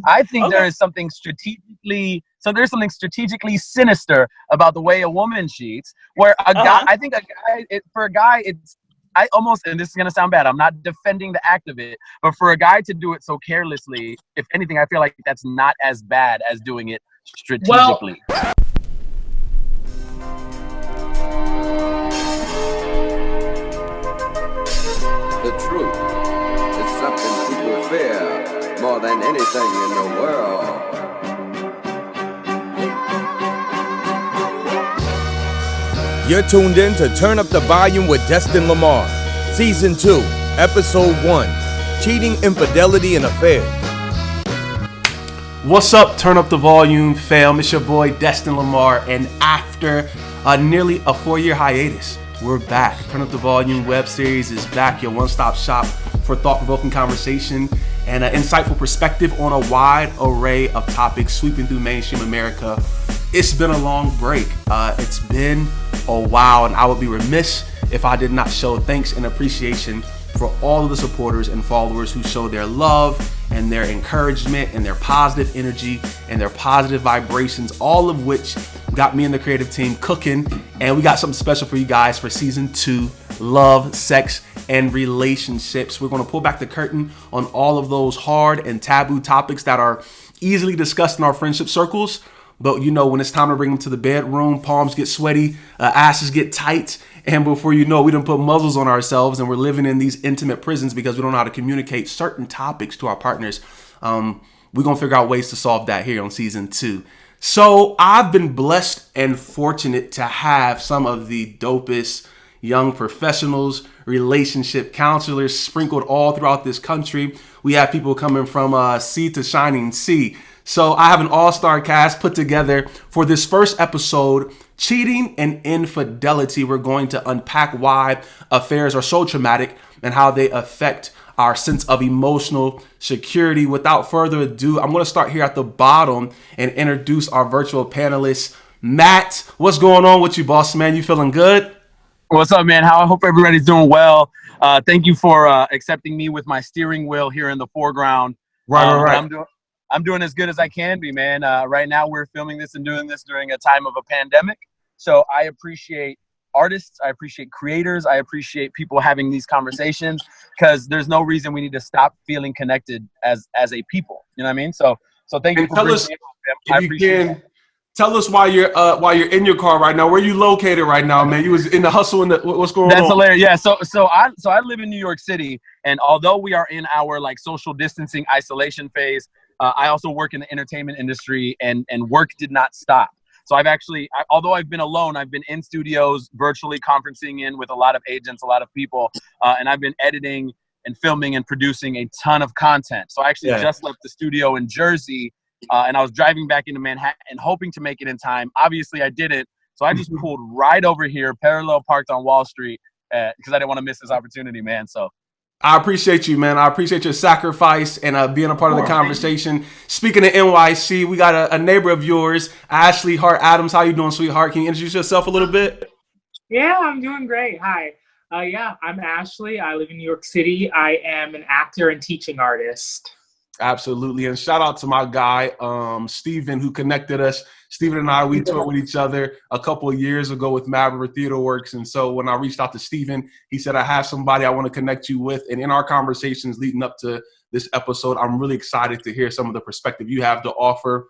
I think there is something strategically. So there's something strategically sinister about the way a woman cheats. Where a guy, I think for a guy, it's. I almost, and this is gonna sound bad, I'm not defending the act of it, but for a guy to do it so carelessly, if anything, I feel like that's not as bad as doing it strategically. The truth is something people fear more than anything in the world. You're tuned in to Turn Up the Volume with Destin Lamar. Season 2, Episode 1, Cheating, Infidelity, and Affairs. What's up, Turn Up the Volume fam? It's your boy Destin Lamar, and after nearly a 4-year hiatus, we're back. Turn Up the Volume web series is back, your one-stop shop for thought-provoking conversation and an insightful perspective on a wide array of topics sweeping through mainstream America. It's been a long break. It's been a while, and I would be remiss if I did not show thanks and appreciation for all of the supporters and followers who show their love and their encouragement and their positive energy and their positive vibrations, all of which got me and the creative team cooking. And we got something special for you guys for season 2, love, sex, and relationships. We're going to pull back the curtain on all of those hard and taboo topics that are easily discussed in our friendship circles. But you know, when it's time to bring them to the bedroom, palms get sweaty, asses get tight, and before you know, we done put muzzles on ourselves and we're living in these intimate prisons because we don't know how to communicate certain topics to our partners. We're going to figure out ways to solve that here on season 2. So I've been blessed and fortunate to have some of the dopest young professionals, relationship counselors sprinkled all throughout this country. We have people coming from sea to shining sea. So I have an all-star cast put together for this first episode, Cheating and Infidelity. We're going to unpack why affairs are so traumatic and how they affect our sense of emotional security. Without further ado, I'm going to start here at the bottom and introduce our virtual panelists. Matt, what's going on with you, boss man? You feeling good? What's up, man? I hope everybody's doing well. Thank you for accepting me with my steering wheel here in the foreground. Right. I'm doing as good as I can be, man. Right now, we're filming this and doing this during a time of a pandemic. So I appreciate artists. I appreciate creators. I appreciate people having these conversations because there's no reason we need to stop feeling connected as a people. You know what I mean? So thank you for bringing me on, if you can, tell us why you're in your car right now. Where you located right now, man? You was in the hustle what's going on? That's hilarious. Yeah. So I live in New York City, and although we are in our social distancing isolation phase, I also work in the entertainment industry, and work did not stop. So although I've been alone, I've been in studios, virtually conferencing in with a lot of agents, a lot of people, and I've been editing and filming and producing a ton of content. So I actually just left the studio in Jersey, and I was driving back into Manhattan hoping to make it in time. Obviously, I didn't. So I just pulled right over here, parallel parked on Wall Street, because I didn't want to miss this opportunity, man. So I appreciate you, man. I appreciate your sacrifice and being a part of the conversation. Speaking of NYC, we got a neighbor of yours, Ashley Hart Adams. How you doing, sweetheart? Can you introduce yourself a little bit? Yeah, I'm doing great. Hi. I'm Ashley. I live in New York City. I am an actor and teaching artist. Absolutely. And shout out to my guy, Steven, who connected us. Steven and I, we toured with each other a couple of years ago with Maverick Theater Works. And so when I reached out to Steven, he said, I have somebody I want to connect you with. And in our conversations leading up to this episode, I'm really excited to hear some of the perspective you have to offer.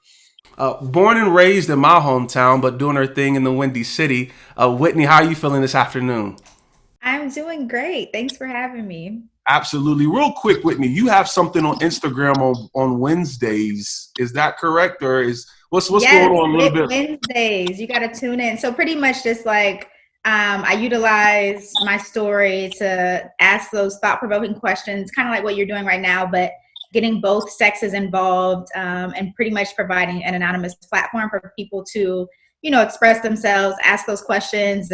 Born and raised in my hometown, but doing her thing in the Windy City. Whitney, how are you feeling this afternoon? I'm doing great. Thanks for having me. Absolutely. Real quick, Whitney, you have something on Instagram on Wednesdays. Is that correct? Or what's going on a little bit? Wednesdays. You got to tune in. So pretty much just I utilize my story to ask those thought-provoking questions, kind of like what you're doing right now, but getting both sexes involved, and pretty much providing an anonymous platform for people to, express themselves, ask those questions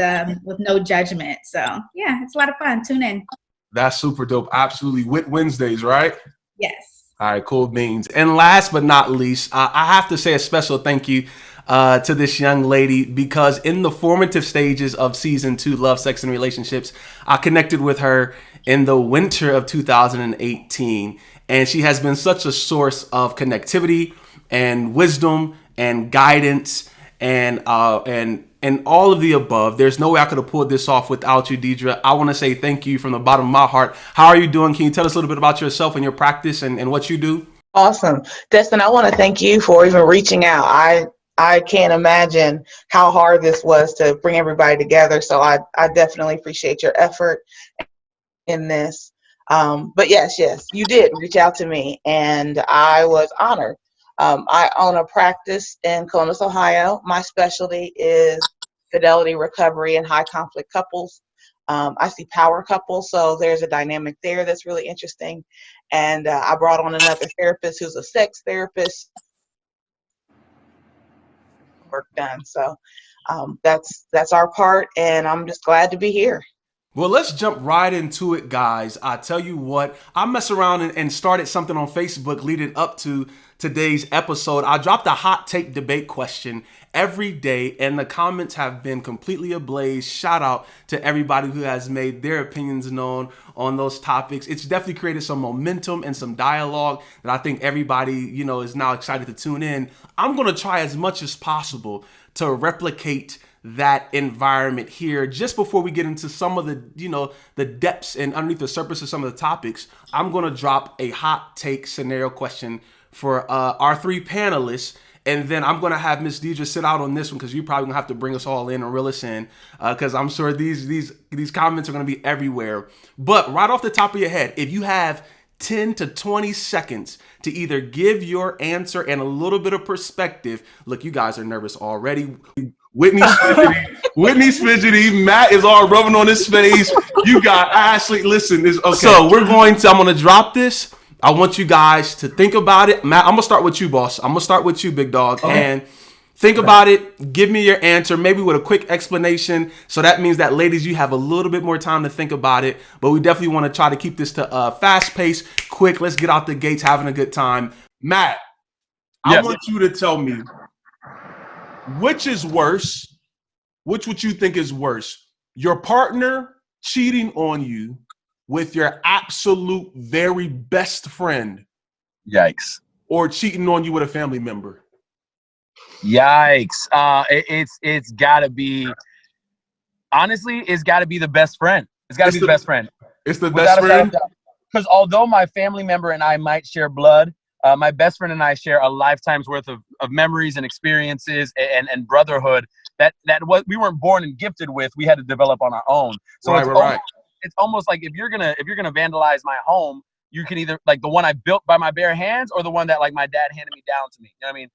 with no judgment. So yeah, it's a lot of fun. Tune in. That's super dope. Absolutely. Wednesdays, right? Yes. All right, cool beans. And last but not least, I have to say a special thank you to this young lady, because in the formative stages of season 2, Love, Sex, and Relationships, I connected with her in the winter of 2018. and she has been such a source of connectivity and wisdom and guidance and all of the above. There's no way I could have pulled this off without you, Deidre. I want to say thank you from the bottom of my heart. How are you doing? Can you tell us a little bit about yourself and your practice and what you do? Awesome. Destin, I want to thank you for even reaching out. I can't imagine how hard this was to bring everybody together. So I definitely appreciate your effort in this. But yes, you did reach out to me, and I was honored. I own a practice in Columbus, Ohio. My specialty is fidelity recovery and high conflict couples. I see power couples, so there's a dynamic there that's really interesting. And I brought on another therapist who's a sex therapist. Work done. So that's our part, and I'm just glad to be here. Well, let's jump right into it, guys. I tell you what, I messed around and started something on Facebook leading up to today's episode. I dropped a hot take debate question every day, and the comments have been completely ablaze. Shout out to everybody who has made their opinions known on those topics. It's definitely created some momentum and some dialogue that I think everybody, is now excited to tune in. I'm going to try as much as possible to replicate that environment here. Just before we get into some of the depths and underneath the surface of some of the topics, I'm going to drop a hot take scenario question for our three panelists. And then I'm going to have Miss Deidre sit out on this one, because you're probably going to have to bring us all in and reel us in, because I'm sure these comments are going to be everywhere. But right off the top of your head, if you have 10 to 20 seconds to either give your answer and a little bit of perspective. Look, you guys are nervous already. Whitney's fidgety. Matt is all rubbing on his face. You got Ashley. Listen, okay. So I'm going to drop this. I want you guys to think about it. Matt, I'm going to start with you, boss. I'm going to start with you, big dog. Okay. And think about it. Give me your answer, maybe with a quick explanation. So that means that, ladies, you have a little bit more time to think about it. But we definitely want to try to keep this to fast pace, quick. Let's get out the gates, having a good time. Matt, I want you to tell me, which is worse? Which would you think is worse? Your partner cheating on you with your absolute very best friend? Yikes. Or cheating on you with a family member? Yikes. It's gotta be, honestly, it's gotta be the best friend. It's gotta be the best friend. It's the best friend? Because although my family member and I might share blood, my best friend and I share a lifetime's worth of memories and experiences and brotherhood that what we weren't born and gifted with, we had to develop on our own. So it's almost like if you're gonna vandalize my home, you can either, like, the one I built by my bare hands, or the one that, like, my dad handed me down to me. You know what I mean?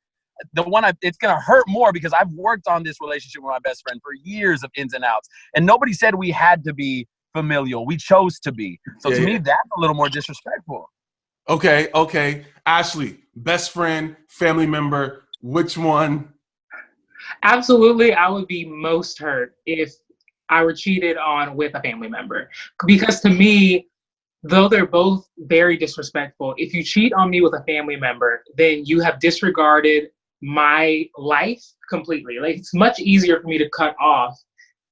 The one it's gonna hurt more because I've worked on this relationship with my best friend for years of ins and outs, and nobody said we had to be familial. We chose to be. So to me, that's a little more disrespectful. Okay. Ashley, best friend, family member, which one? Absolutely, I would be most hurt if I were cheated on with a family member. Because to me, though they're both very disrespectful, if you cheat on me with a family member, then you have disregarded my life completely. Like, it's much easier for me to cut off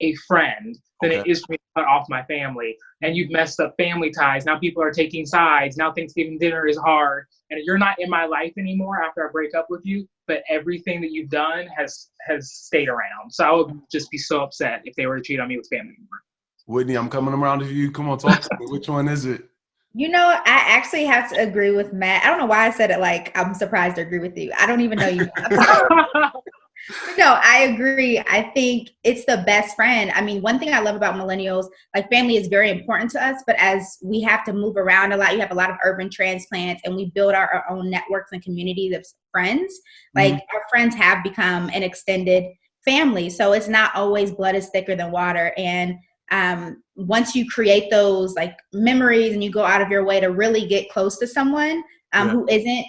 a friend than it is for me to cut off my family. And you've messed up family ties. Now people are taking sides. Now Thanksgiving dinner is hard. And you're not in my life anymore after I break up with you. But everything that you've done has stayed around. So I would just be so upset if they were to cheat on me with family member. Whitney, I'm coming around to you. Come on, talk to me. Which one is it? I actually have to agree with Matt. I don't know why I said it like I'm surprised to agree with you. I don't even know you. No, I agree. I think it's the best friend. I mean, one thing I love about millennials, like, family is very important to us, but as we have to move around a lot, you have a lot of urban transplants, and we build our own networks and communities of friends. Like, our friends have become an extended family. So it's not always blood is thicker than water. And once you create those, like, memories, and you go out of your way to really get close to someone who isn't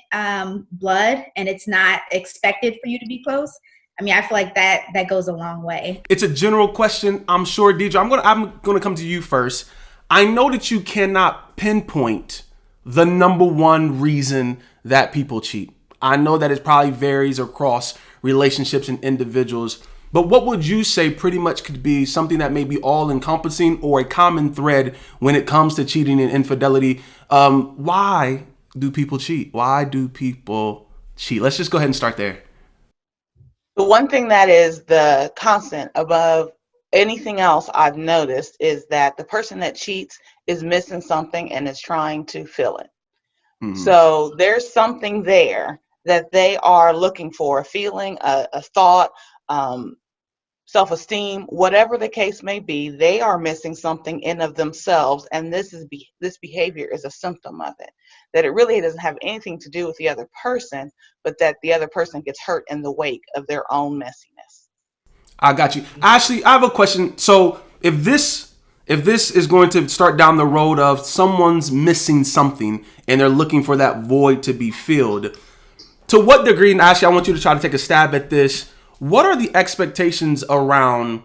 blood, and it's not expected for you to be close, I mean, I feel like that goes a long way. It's a general question, I'm sure, Deidre. I'm gonna come to you first. I know that you cannot pinpoint the number one reason that people cheat. I know that it probably varies across relationships and individuals. But what would you say pretty much could be something that may be all-encompassing or a common thread when it comes to cheating and infidelity? Why do people cheat? Why do people cheat? Let's just go ahead and start there. The one thing that is the constant above anything else I've noticed is that the person that cheats is missing something and is trying to fill it. So there's something there that they are looking for, a feeling, a thought, self-esteem, whatever the case may be. They are missing something in of themselves, and this behavior is a symptom of it. That it really doesn't have anything to do with the other person, but that the other person gets hurt in the wake of their own messiness. I got you. Ashley, I have a question. So if this is going to start down the road of someone's missing something and they're looking for that void to be filled, to what degree, and Ashley, I want you to try to take a stab at this, what are the expectations around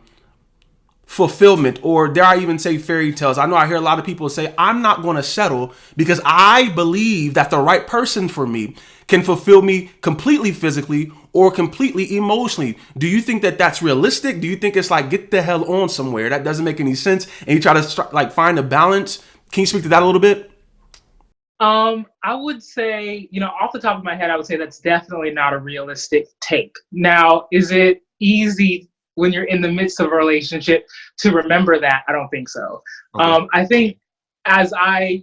fulfillment, or dare I even say fairy tales? I know I hear a lot of people say, I'm not going to settle because I believe that the right person for me can fulfill me completely physically or completely emotionally. Do you think that that's realistic? Do you think it's like, get the hell on somewhere? That doesn't make any sense. And you try to find a balance. Can you speak to that a little bit? I would say, off the top of my head, I would say that's definitely not a realistic take. Now, is it easy when you're in the midst of a relationship to remember that? I don't think so. Okay. I think as I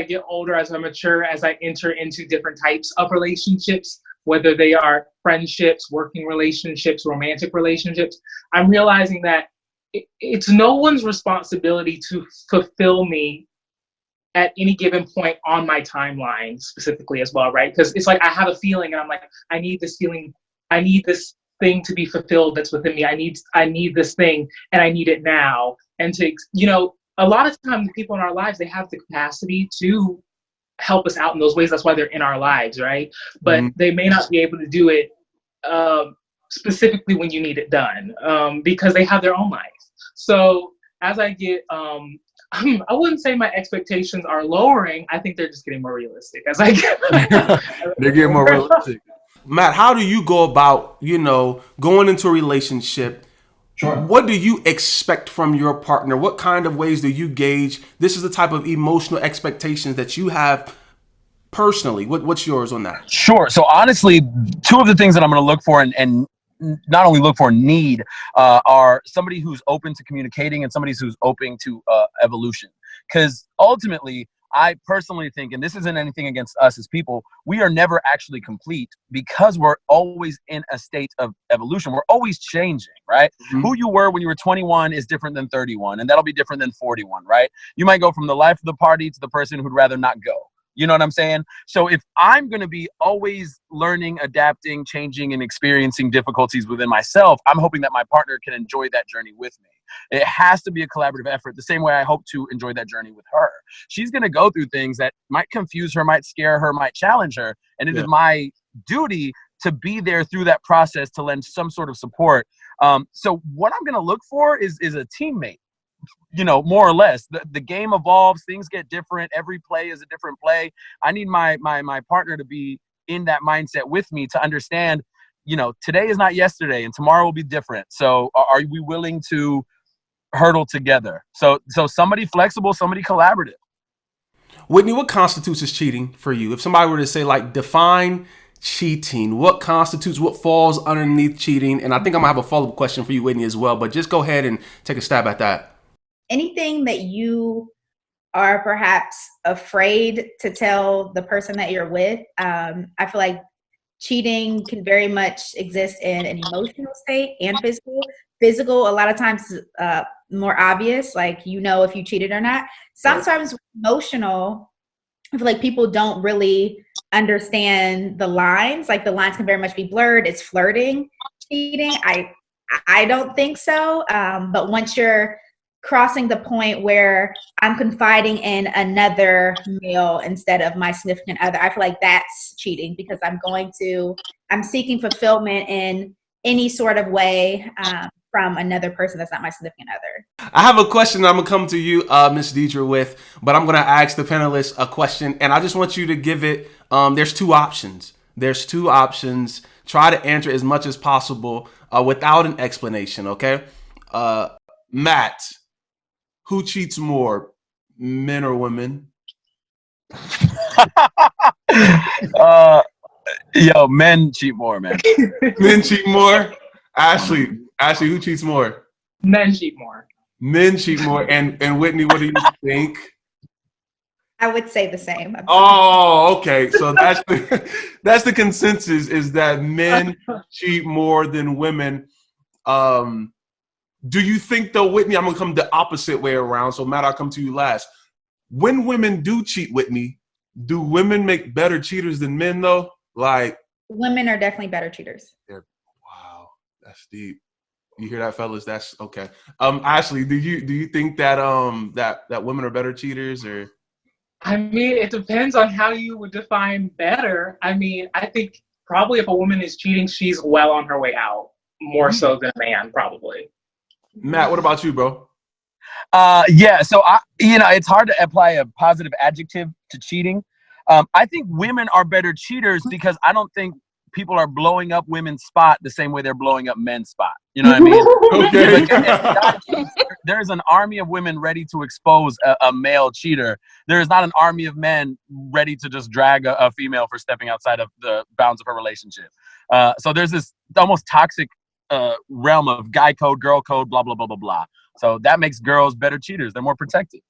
get older, as I mature, as I enter into different types of relationships, whether they are friendships, working relationships, romantic relationships, I'm realizing that it's no one's responsibility to fulfill me at any given point on my timeline specifically as well, right? Because it's like I have a feeling and I'm like, I need this feeling, I need this thing to be fulfilled that's within me. I need this thing and I need it now. And to, a lot of times people in our lives, they have the capacity to help us out in those ways. That's why they're in our lives, right? But they may not be able to do it specifically when you need it done because they have their own life. So as I get, I wouldn't say my expectations are lowering. I think they're just getting more realistic as I get. They're getting more realistic. Matt, how do you go about, going into a relationship? Sure. What do you expect from your partner? What kind of ways do you gauge? This is the type of emotional expectations that you have personally. What's yours on that? Sure. So honestly, two of the things that I'm going to look for and not only look for, need are somebody who's open to communicating and somebody who's open to evolution. Because ultimately, I personally think, and this isn't anything against us as people, we are never actually complete because we're always in a state of evolution. We're always changing, right? Mm-hmm. Who you were when you were 21 is different than 31, and that'll be different than 41, right? You might go from the life of the party to the person who'd rather not go. You know what I'm saying? So if I'm going to be always learning, adapting, changing, and experiencing difficulties within myself, I'm hoping that my partner can enjoy that journey with me. It has to be a collaborative effort, the same way I hope to enjoy that journey with her. She's going to go through things that might confuse her, might scare her, might challenge her. And it is my duty to be there through that process to lend some sort of support. So what I'm going to look for is a teammate. More or less. The game evolves, things get different. Every play is a different play. I need my partner to be in that mindset with me to understand, today is not yesterday and tomorrow will be different. So are we willing to hurdle together? So somebody flexible, somebody collaborative. Whitney, what constitutes as cheating for you? If somebody were to say, define cheating, what constitutes, what falls underneath cheating? And I think I'm gonna have a follow-up question for you, Whitney, as well, but just go ahead and take a stab at that. Anything that you are perhaps afraid to tell the person that you're with. I feel like cheating can very much exist in an emotional state and physical. Physical, a lot of times, more obvious, like if you cheated or not. Sometimes emotional, I feel like people don't really understand the lines. Like the lines can very much be blurred. It's flirting, cheating. I don't think so. But once you're crossing the point where I'm confiding in another male instead of my significant other, I feel like that's cheating because I'm seeking fulfillment in any sort of way from another person that's not my significant other. I have a question I'm going to come to you, Ms. Deidre, with, but I'm going to ask the panelists a question, and I just want you to give it, there's two options. Try to answer as much as possible without an explanation, okay? Matt, who cheats more, men or women? Yo, men cheat more, man. Men cheat more. Ashley, who cheats more? Men cheat more. Men cheat more. And Whitney, what do you think? I would say the same. Oh, okay. So that's the consensus, is that men cheat more than women. Do you think though, Whitney, I'm gonna come the opposite way around. So Matt, I'll come to you last. When women do cheat, Whitney, do women make better cheaters than men though? Like, women are definitely better cheaters. Wow, that's deep. You hear that, fellas? That's okay. Ashley, do you think that that women are better cheaters, or? I mean, it depends on how you would define better. I mean, I think probably if a woman is cheating, she's well on her way out, more so than a man, probably. Matt, what about you, bro? Yeah, so it's hard to apply a positive adjective to cheating. I think women are better cheaters because I don't think people are blowing up women's spot the same way they're blowing up men's spot. You know what I mean? Okay. There's an army of women ready to expose a male cheater. There is not an army of men ready to just drag a female for stepping outside of the bounds of her relationship. So there's this almost toxic realm of guy code, girl code, blah, blah, blah, blah, blah. So that makes girls better cheaters. They're more protected.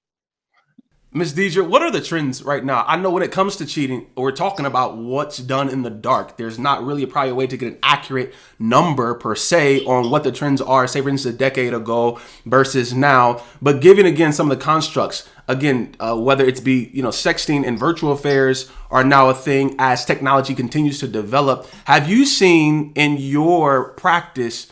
Ms. Deidre, what are the trends right now? I know when it comes to cheating, we're talking about what's done in the dark. There's not really probably a way to get an accurate number per se on what the trends are, say for instance a decade ago versus now. But given again some of the constructs, again, whether it's be sexting and virtual affairs are now a thing as technology continues to develop. Have you seen in your practice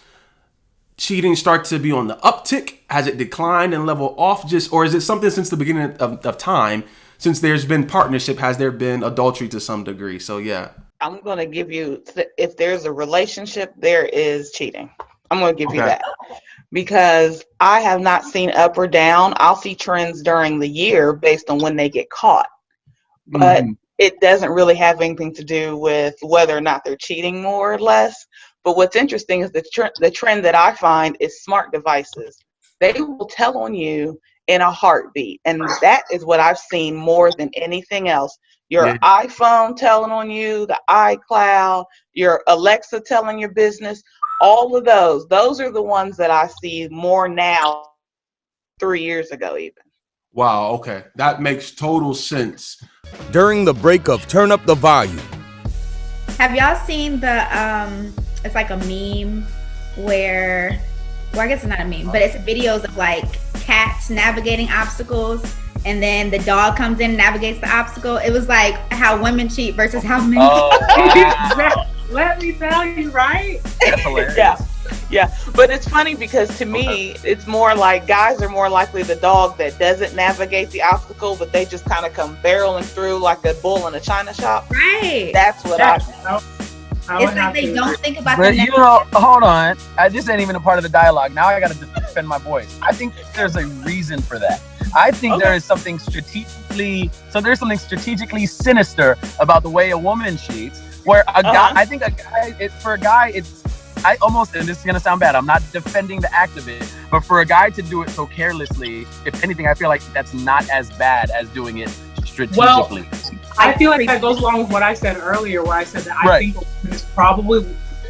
cheating start to be on the uptick? Has it declined and level off, or is it something since the beginning of time, since there's been partnership, has there been adultery to some degree? So yeah. I'm going to give you, if there's a relationship, there is cheating. I'm going to give you that, because I have not seen up or down. I'll see trends during the year based on when they get caught, but it doesn't really have anything to do with whether or not they're cheating more or less. But what's interesting is the trend that I find is smart devices. They will tell on you in a heartbeat. And that is what I've seen more than anything else. Your iPhone telling on you, the iCloud, your Alexa telling your business, all of those are the ones that I see more now, 3 years ago even. Wow, okay. That makes total sense. During the break of Turn Up the Volume. Have y'all seen it's like a meme where, well, I guess it's not a meme, but it's videos of like cats navigating obstacles, and then the dog comes in and navigates the obstacle. It was like how women cheat versus how men cheat. Let me tell you, right? That's hilarious. Yeah. But it's funny because to me, it's more like guys are more likely the dog that doesn't navigate the obstacle, but they just kind of come barreling through like a bull in a china shop. Right. That's what It's like they don't think about but the hold on. This ain't even a part of the dialogue. Now I got to defend my voice. I think there's a reason for that. I think there is something strategically sinister about the way a woman cheats, where a guy, I think for a guy, I almost, and this is going to sound bad, I'm not defending the act of it, but for a guy to do it so carelessly, if anything, I feel like that's not as bad as doing it strategically. Well, I feel like that goes along with what I said earlier, where I said that I think it's probably,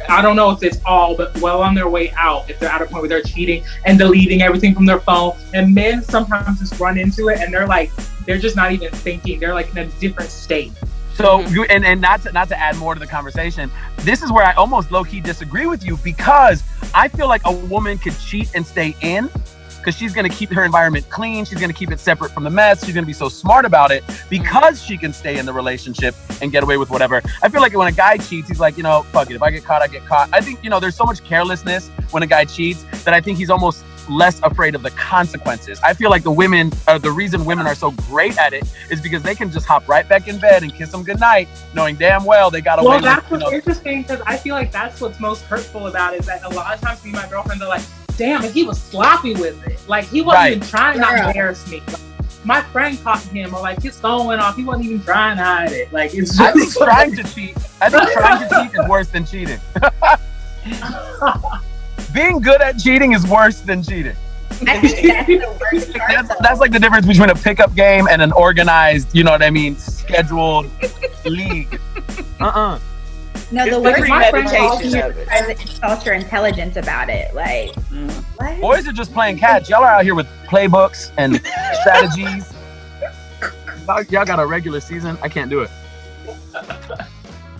I don't know if it's all, but well on their way out, if they're at a point where they're cheating and deleting everything from their phone. And men sometimes just run into it and they're just not even thinking. They're like in a different state. So, and not to add more to the conversation, this is where I almost low-key disagree with you, because I feel like a woman could cheat and stay in, because she's going to keep her environment clean. She's going to keep it separate from the mess. She's going to be so smart about it because she can stay in the relationship and get away with whatever. I feel like when a guy cheats, he's like, fuck it. If I get caught, I get caught. I think, there's so much carelessness when a guy cheats that I think he's almost less afraid of the consequences. I feel like the reason women are so great at it is because they can just hop right back in bed and kiss them goodnight, knowing damn well they got away. Well, that's what's interesting, because I feel like that's what's most hurtful about it, is that a lot of times me and my girlfriends are like, damn, he was sloppy with it. Like, he wasn't even trying to not embarrass me. Like, my friend caught him, or like his phone went off. He wasn't even trying to hide it. Like, it's just I think trying to cheat is worse than cheating. Being good at cheating is worse than cheating. I think that's the worst part. That's like the difference between a pickup game and an organized, scam scheduled league. No, the It's worst my part premeditation is of it. tries to insult your intelligence about it. Like, what? Boys are just playing catch. Y'all are out here with playbooks and strategies. Y'all got a regular season. I can't do it.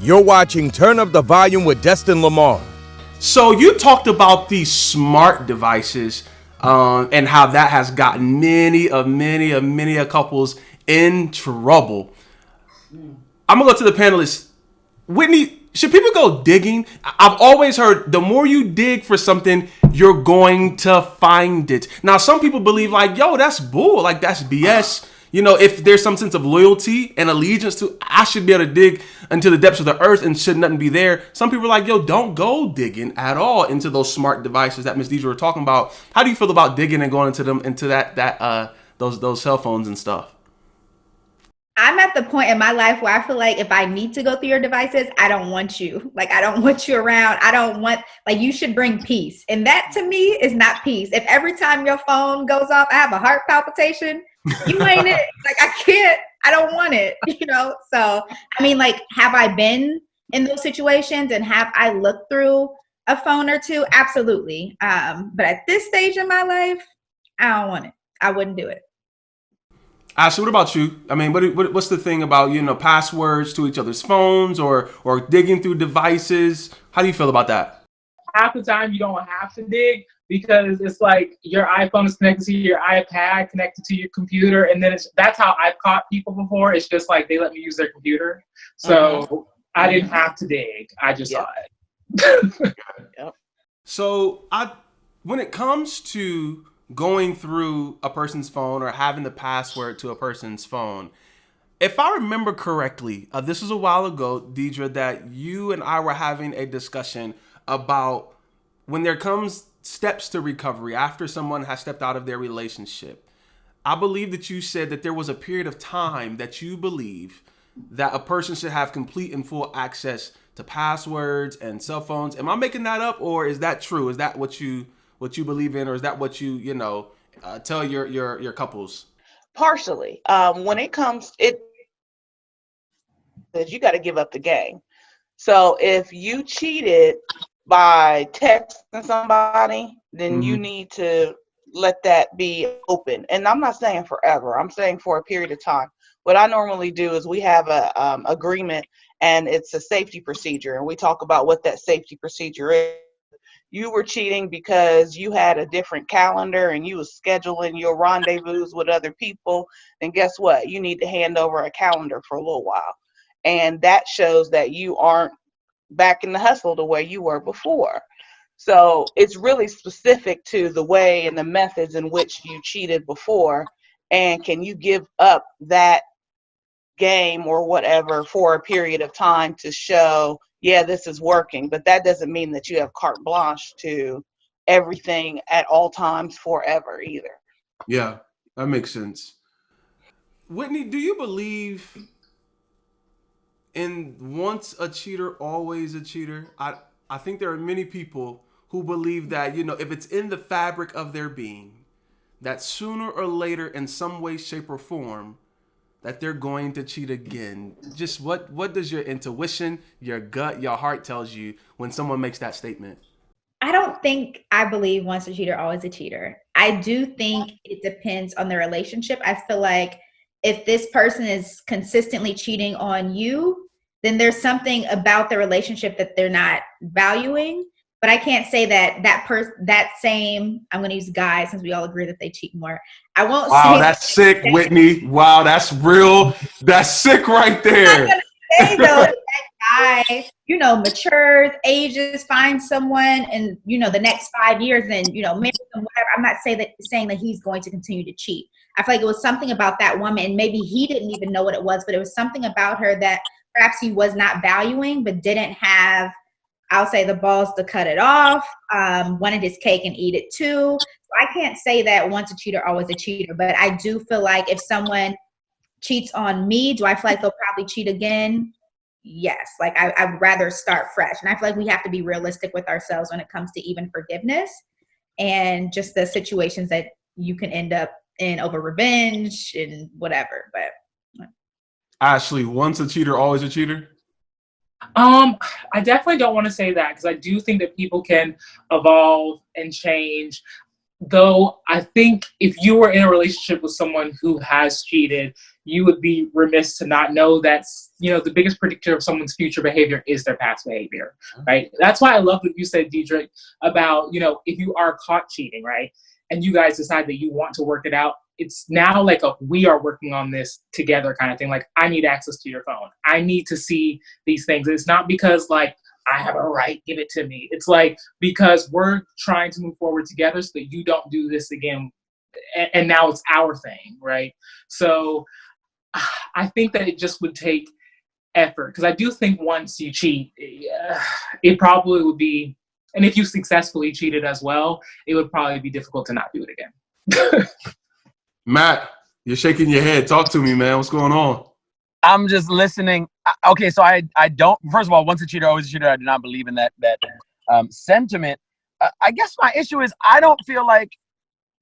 You're watching Turn Up the Volume with Destin Lamar. So you talked about these smart devices and how that has gotten many couples in trouble. I'm gonna go to the panelists. Whitney, should people go digging? I've always heard the more you dig for something, you're going to find it. Now, some people believe like, yo, that's bull, like that's BS. You know, if there's some sense of loyalty and allegiance to, I should be able to dig into the depths of the earth and should nothing be there. Some people are like, yo, don't go digging at all into those smart devices that Ms. Deidre were talking about. How do you feel about digging and going into them, into those cell phones and stuff? I'm at the point in my life where I feel like if I need to go through your devices, I don't want you. Like, I don't want you around. I don't want, like, you should bring peace. And that to me is not peace. If every time your phone goes off, I have a heart palpitation, you ain't it. Like, I don't want it, you know? So, I mean, like, have I been in those situations and have I looked through a phone or two? Absolutely. But at this stage in my life, I don't want it. I wouldn't do it. Ashley, what about you? I mean, what's the thing about, you know, passwords to each other's phones or digging through devices? How do you feel about that? Half the time you don't have to dig because it's like your iPhone is connected to your iPad, connected to your computer, and then that's how I've caught people before. It's just like they let me use their computer. So I didn't have to dig. I just saw it. So when it comes to going through a person's phone or having the password to a person's phone, if I remember correctly, this was a while ago, Deidre, that you and I were having a discussion about when there comes steps to recovery after someone has stepped out of their relationship. I believe that you said that there was a period of time that you believe that a person should have complete and full access to passwords and cell phones. Am I making that up, or is that true? Is that what you believe in, or is that what you tell your couples? Partially. When it comes, you got to give up the game. So if you cheated by texting somebody, then you need to let that be open. And I'm not saying forever. I'm saying for a period of time. What I normally do is we have a agreement, and it's a safety procedure, and we talk about what that safety procedure is. You were cheating because you had a different calendar and you was scheduling your rendezvous with other people, then guess what? You need to hand over a calendar for a little while. And that shows that you aren't back in the hustle the way you were before. So it's really specific to the way and the methods in which you cheated before. And can you give up that game or whatever for a period of time to show, yeah, this is working? But that doesn't mean that you have carte blanche to everything at all times forever either. Yeah, that makes sense. Whitney, do you believe in once a cheater, always a cheater? I think there are many people who believe that, if it's in the fabric of their being, that sooner or later, in some way, shape, or form, that they're going to cheat again. Just what does your intuition, your gut, your heart tells you when someone makes that statement? I don't think I believe once a cheater, always a cheater. I do think it depends on the relationship. I feel like if this person is consistently cheating on you, then there's something about the relationship that they're not valuing. But I can't say that same, I'm going to use guys since we all agree that they cheat more. I won't say. Wow, that's sick, Whitney. Wow, that's real. That's sick right there. I'm going to say, though, that guy, matures, ages, finds someone in, the next 5 years and, marries them, whatever. I'm not saying that he's going to continue to cheat. I feel like it was something about that woman, and maybe he didn't even know what it was, but it was something about her that perhaps he was not valuing, but didn't have, I'll say, the balls to cut it off, wanted his cake and eat it too. So I can't say that once a cheater, always a cheater, but I do feel like if someone cheats on me, do I feel like they'll probably cheat again? Yes. Like I'd rather start fresh. And I feel like we have to be realistic with ourselves when it comes to even forgiveness and just the situations that you can end up in over revenge and whatever. But Ashley, once a cheater, always a cheater? I definitely don't want to say that because I do think that people can evolve and change. Though I think if you were in a relationship with someone who has cheated, you would be remiss to not know that, the biggest predictor of someone's future behavior is their past behavior, right? That's why I love what you said, Diedrich, about, if you are caught cheating, right? And you guys decide that you want to work it out, it's now like we are working on this together kind of thing. Like, I need access to your phone. I need to see these things. It's not because like, I have a right, give it to me. It's like, because we're trying to move forward together so that you don't do this again. And now it's our thing, right? So I think that it just would take effort. Because I do think once you cheat, it probably would be, and if you successfully cheated as well, it would probably be difficult to not do it again. Matt, you're shaking your head. Talk to me, man. What's going on? I'm just listening. Okay, so I don't. First of all, once a cheater, always a cheater. I do not believe in that sentiment. I guess my issue is I don't feel like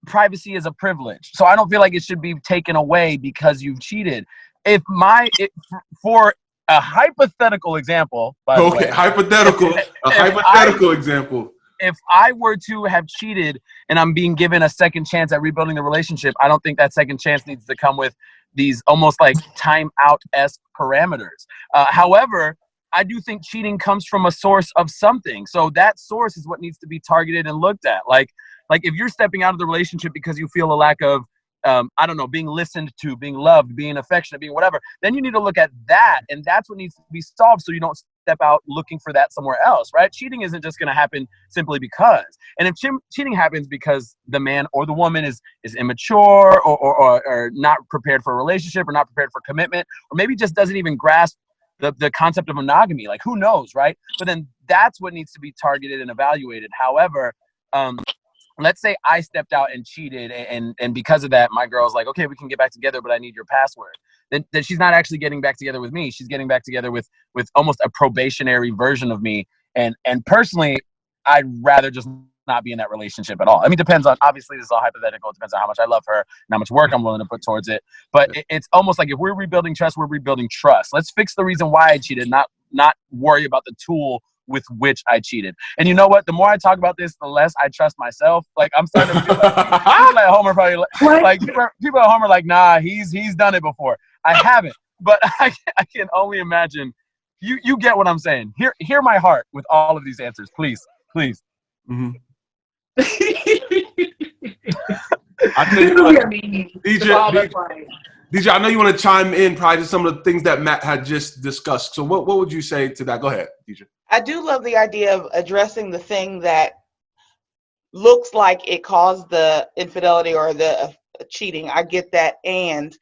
privacy is a privilege, so I don't feel like it should be taken away because you've cheated. For a hypothetical example, by the way, hypothetical example. If I were to have cheated and I'm being given a second chance at rebuilding the relationship, I don't think that second chance needs to come with these almost like timeout-esque parameters. However, I do think cheating comes from a source of something. So that source is what needs to be targeted and looked at. Like if you're stepping out of the relationship because you feel a lack of, being listened to, being loved, being affectionate, being whatever, then you need to look at that. And that's what needs to be solved so you don't step out looking for that somewhere else, right? Cheating isn't just going to happen simply because. And if cheating happens because the man or the woman is immature or not prepared for a relationship or not prepared for commitment, or maybe just doesn't even grasp the concept of monogamy, like who knows, right? But then that's what needs to be targeted and evaluated. However, let's say I stepped out and cheated, and because of that, my girl's like, okay, we can get back together, but I need your password. Then she's not actually getting back together with me. She's getting back together with almost a probationary version of me. And personally, I'd rather just not be in that relationship at all. I mean, depends on, obviously this is all hypothetical. It depends on how much I love her and how much work I'm willing to put towards it. But it's almost like if we're rebuilding trust, we're rebuilding trust. Let's fix the reason why I cheated, not worry about the tool with which I cheated. And you know what? The more I talk about this, the less I trust myself. Like, I'm starting to feel like people at home are probably like people at home are like, nah, he's done it before. I haven't, but I can only imagine. You get what I'm saying. Hear my heart with all of these answers, please. Mm-hmm. I think DJ, I know you want to chime in probably to some of the things that Matt had just discussed. So what would you say to that? Go ahead, DJ. I do love the idea of addressing the thing that looks like it caused the infidelity or the cheating. I get that. And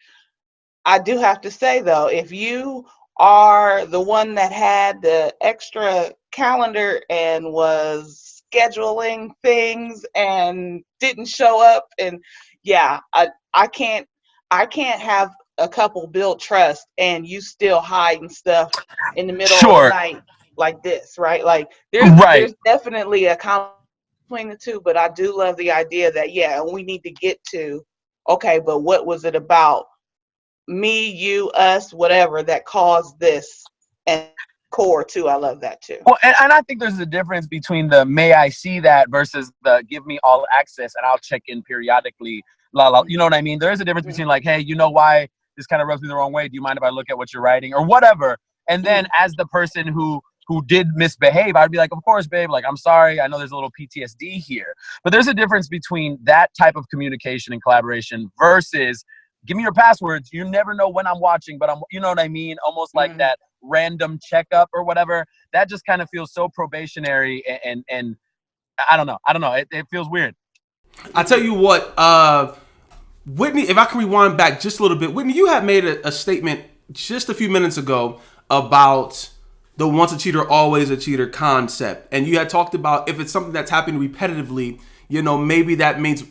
I do have to say, though, if you are the one that had the extra calendar and was scheduling things and didn't show up, and I can't have a couple build trust and you still hiding stuff in the middle of the night like this, right? Like there's definitely a conflict between the two, but I do love the idea that we need to get to, okay, but what was it about me, you, us, whatever that caused this? And core too, I love that too. Well, and I think there's a difference between the may I see that versus the give me all access and I'll check in periodically. You know what I mean? There is a difference between like, hey, you know why this kind of rubs me the wrong way? Do you mind if I look at what you're writing or whatever? And then as the person who did misbehave, I'd be like, of course, babe, like, I'm sorry. I know there's a little PTSD here. But there's a difference between that type of communication and collaboration versus give me your passwords. You never know when I'm watching, but you know what I mean? Almost like that random checkup or whatever. That just kind of feels so probationary and I don't know. It feels weird. I tell you what, Whitney, if I can rewind back just a little bit, Whitney, you had made a statement just a few minutes ago about the once a cheater, always a cheater concept. And you had talked about if it's something that's happening repetitively, maybe that means,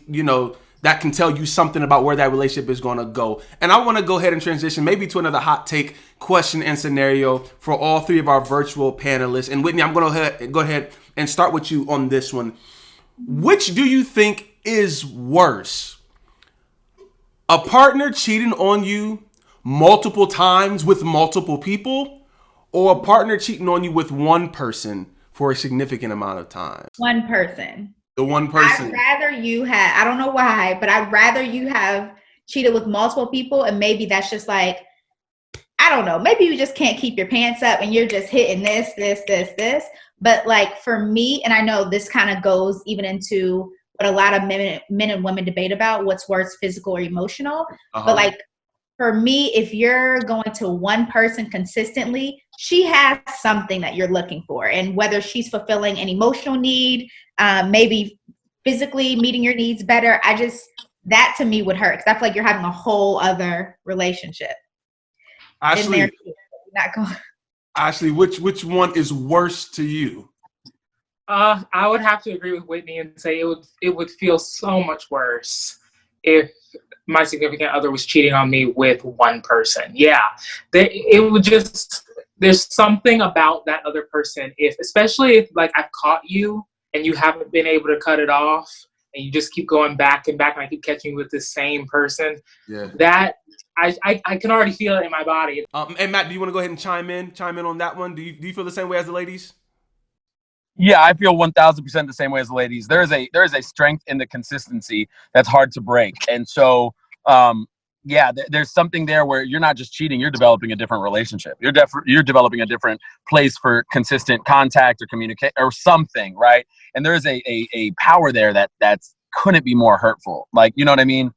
that can tell you something about where that relationship is going to go. And I want to go ahead and transition maybe to another hot take question and scenario for all three of our virtual panelists. And Whitney, I'm going to go ahead and start with you on this one. Which do you think is worse? A partner cheating on you multiple times with multiple people, or a partner cheating on you with one person for a significant amount of time? One person. The one person. I'd rather you have, I don't know why, but I'd rather you have cheated with multiple people, and maybe that's just like, I don't know, maybe you just can't keep your pants up and you're just hitting this. But like for me, and I know this kind of goes even into what a lot of men and women debate about, what's worse, physical or emotional. But like for me, if you're going to one person consistently, she has something that you're looking for. And whether she's fulfilling an emotional need, maybe physically meeting your needs better, that to me would hurt. Because I feel like you're having a whole other relationship. Ashley, not going. Ashley, which one is worse to you? I would have to agree with Whitney and say it would feel so much worse if my significant other was cheating on me with one person. Yeah, it would just, there's something about that other person, especially if like I've caught you and you haven't been able to cut it off and you just keep going back and back and I keep catching you with the same person. Yeah. That I can already feel it in my body. And Matt, do you want to go ahead and chime in on that one? Do you feel the same way as the ladies? Yeah, I feel 1,000% the same way as the ladies. There is a strength in the consistency that's hard to break. And so, there's something there where you're not just cheating, you're developing a different relationship. You're developing a different place for consistent contact or communicate or something, right? And there is a power there that's couldn't be more hurtful. Like, you know what I mean?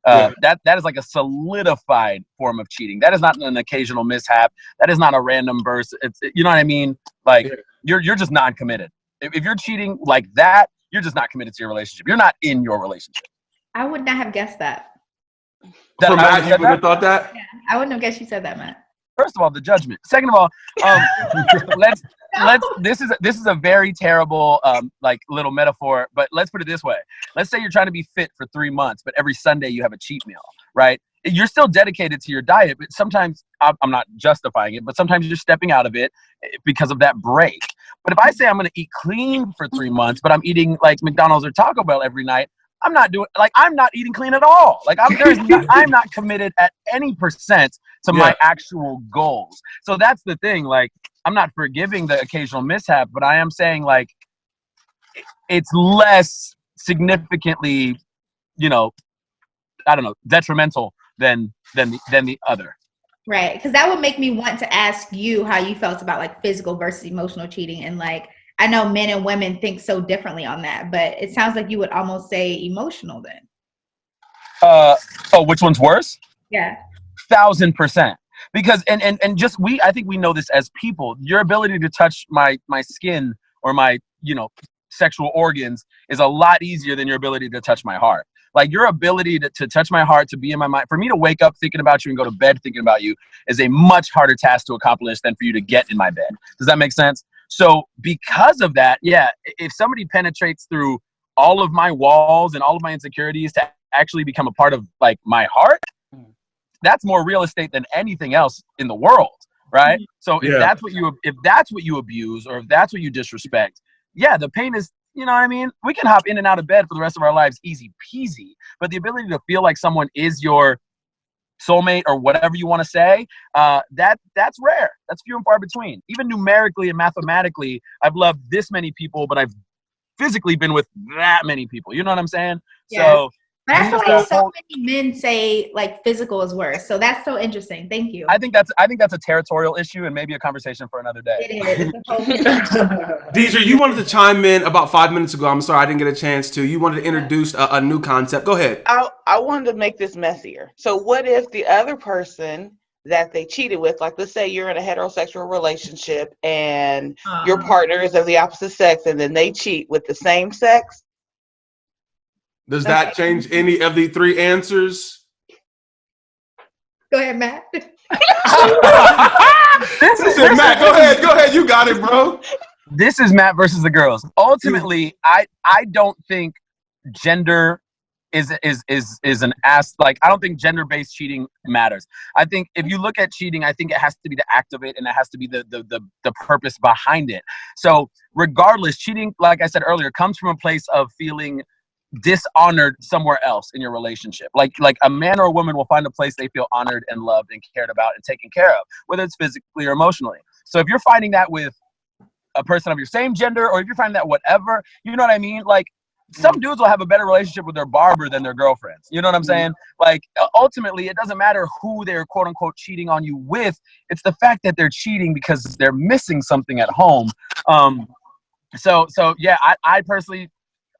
That is like a solidified form of cheating. That is not an occasional mishap. That is not a random burst. It's, you know what I mean? Like you're just non-committed. If you're cheating like that, you're just not committed to your relationship. You're not in your relationship. I would not have guessed that. So Matt, you would have thought that? Yeah, I wouldn't have guessed you said that, Matt. First of all, the judgment. Second of all, this is a very terrible like little metaphor, but let's put it this way. Let's say you're trying to be fit for 3 months, but every Sunday you have a cheat meal, right? You're still dedicated to your diet, but sometimes I'm not justifying it, but sometimes you're stepping out of it because of that break. But if I say I'm going to eat clean for 3 months, but I'm eating like McDonald's or Taco Bell every night, I'm not eating clean at all. Like I'm not committed at any percent to my actual goals. So that's the thing. Like I'm not forgiving the occasional mishap, but I am saying like it's less significantly, detrimental than the other. Right, because that would make me want to ask you how you felt about like physical versus emotional cheating, and like I know men and women think so differently on that, but it sounds like you would almost say emotional then. Which one's worse? Yeah. 1,000%. Because and just I think we know this as people. Your ability to touch my skin or my sexual organs is a lot easier than your ability to touch my heart. Like your ability to touch my heart, to be in my mind, for me to wake up thinking about you and go to bed thinking about you is a much harder task to accomplish than for you to get in my bed. Does that make sense? So because of that, if somebody penetrates through all of my walls and all of my insecurities to actually become a part of like my heart, that's more real estate than anything else in the world, right? So if that's what you abuse or if that's what you disrespect, the pain is, you know what I mean? We can hop in and out of bed for the rest of our lives easy peasy, but the ability to feel like someone is your soulmate or whatever you want to say, that's rare. That's few and far between. Even numerically and mathematically, I've loved this many people, but I've physically been with that many people. You know what I'm saying? Yeah. So but I feel like so many men say like physical is worse. So that's so interesting. Thank you. I think that's a territorial issue and maybe a conversation for another day. It is. Deidre, you wanted to chime in about 5 minutes ago. I'm sorry I didn't get a chance to. You wanted to introduce a new concept. Go ahead. I wanted to make this messier. So what if the other person that they cheated with, like let's say you're in a heterosexual relationship and your partner is of the opposite sex and then they cheat with the same sex? Does that change any of the three answers? Go ahead, Matt. Matt, go ahead. You got it, bro. This is Matt versus the girls. Ultimately, I don't think gender is an ass. Like, I don't think gender-based cheating matters. I think if you look at cheating, I think it has to be to activate and it has to be the purpose behind it. So regardless, cheating, like I said earlier, comes from a place of feeling dishonored somewhere else in your relationship. Like a man or a woman will find a place they feel honored and loved and cared about and taken care of, whether it's physically or emotionally. So if you're finding that with a person of your same gender, or if you're finding that whatever, you know what I mean? Like, some dudes will have a better relationship with their barber than their girlfriends. You know what I'm saying? Like, ultimately, it doesn't matter who they're quote unquote cheating on you with. It's the fact that they're cheating because they're missing something at home. So yeah, I personally,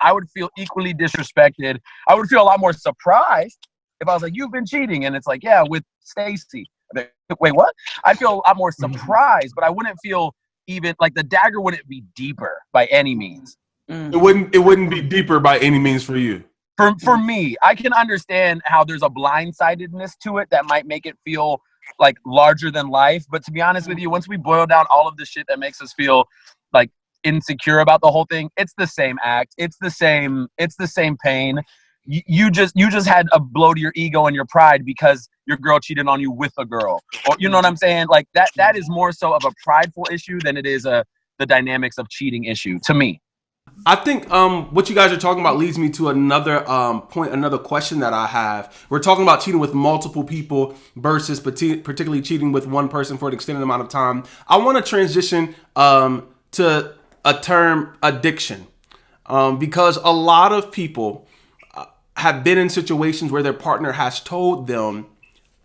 I would feel equally disrespected. I would feel a lot more surprised if I was like, "You've been cheating," and it's like, "Yeah, with Stacy." Like, wait, what? I'd feel a lot more surprised, but I wouldn't feel even like the dagger wouldn't be deeper by any means. It wouldn't be deeper by any means for you. For me, I can understand how there's a blindsidedness to it that might make it feel like larger than life. But to be honest with you, once we boil down all of the shit that makes us feel like insecure about the whole thing, it's the same act. It's the same pain. You just had a blow to your ego and your pride because your girl cheated on you with a girl. Or, you know what I'm saying? Like that is more so of a prideful issue than it is the dynamics of cheating issue to me. I think what you guys are talking about leads me to another point, another question that I have. We're talking about cheating with multiple people versus particularly cheating with one person for an extended amount of time. I want to transition to a term, addiction, because a lot of people have been in situations where their partner has told them,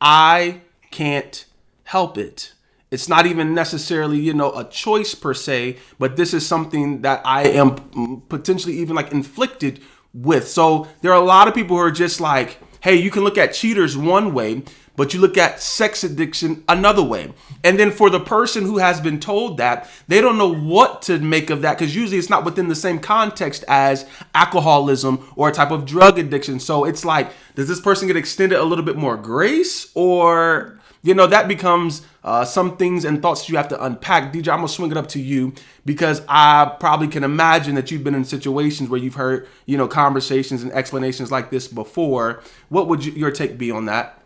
"I can't help it." It's not even necessarily, a choice per se, but this is something that I am potentially even like inflicted with. So there are a lot of people who are just like, hey, you can look at cheaters one way, but you look at sex addiction another way. And then for the person who has been told that, they don't know what to make of that, because usually it's not within the same context as alcoholism or a type of drug addiction. So it's like, does this person get extended a little bit more grace, or... that becomes some things and thoughts you have to unpack. DJ, I'm going to swing it up to you, because I probably can imagine that you've been in situations where you've heard, conversations and explanations like this before. What would your take be on that?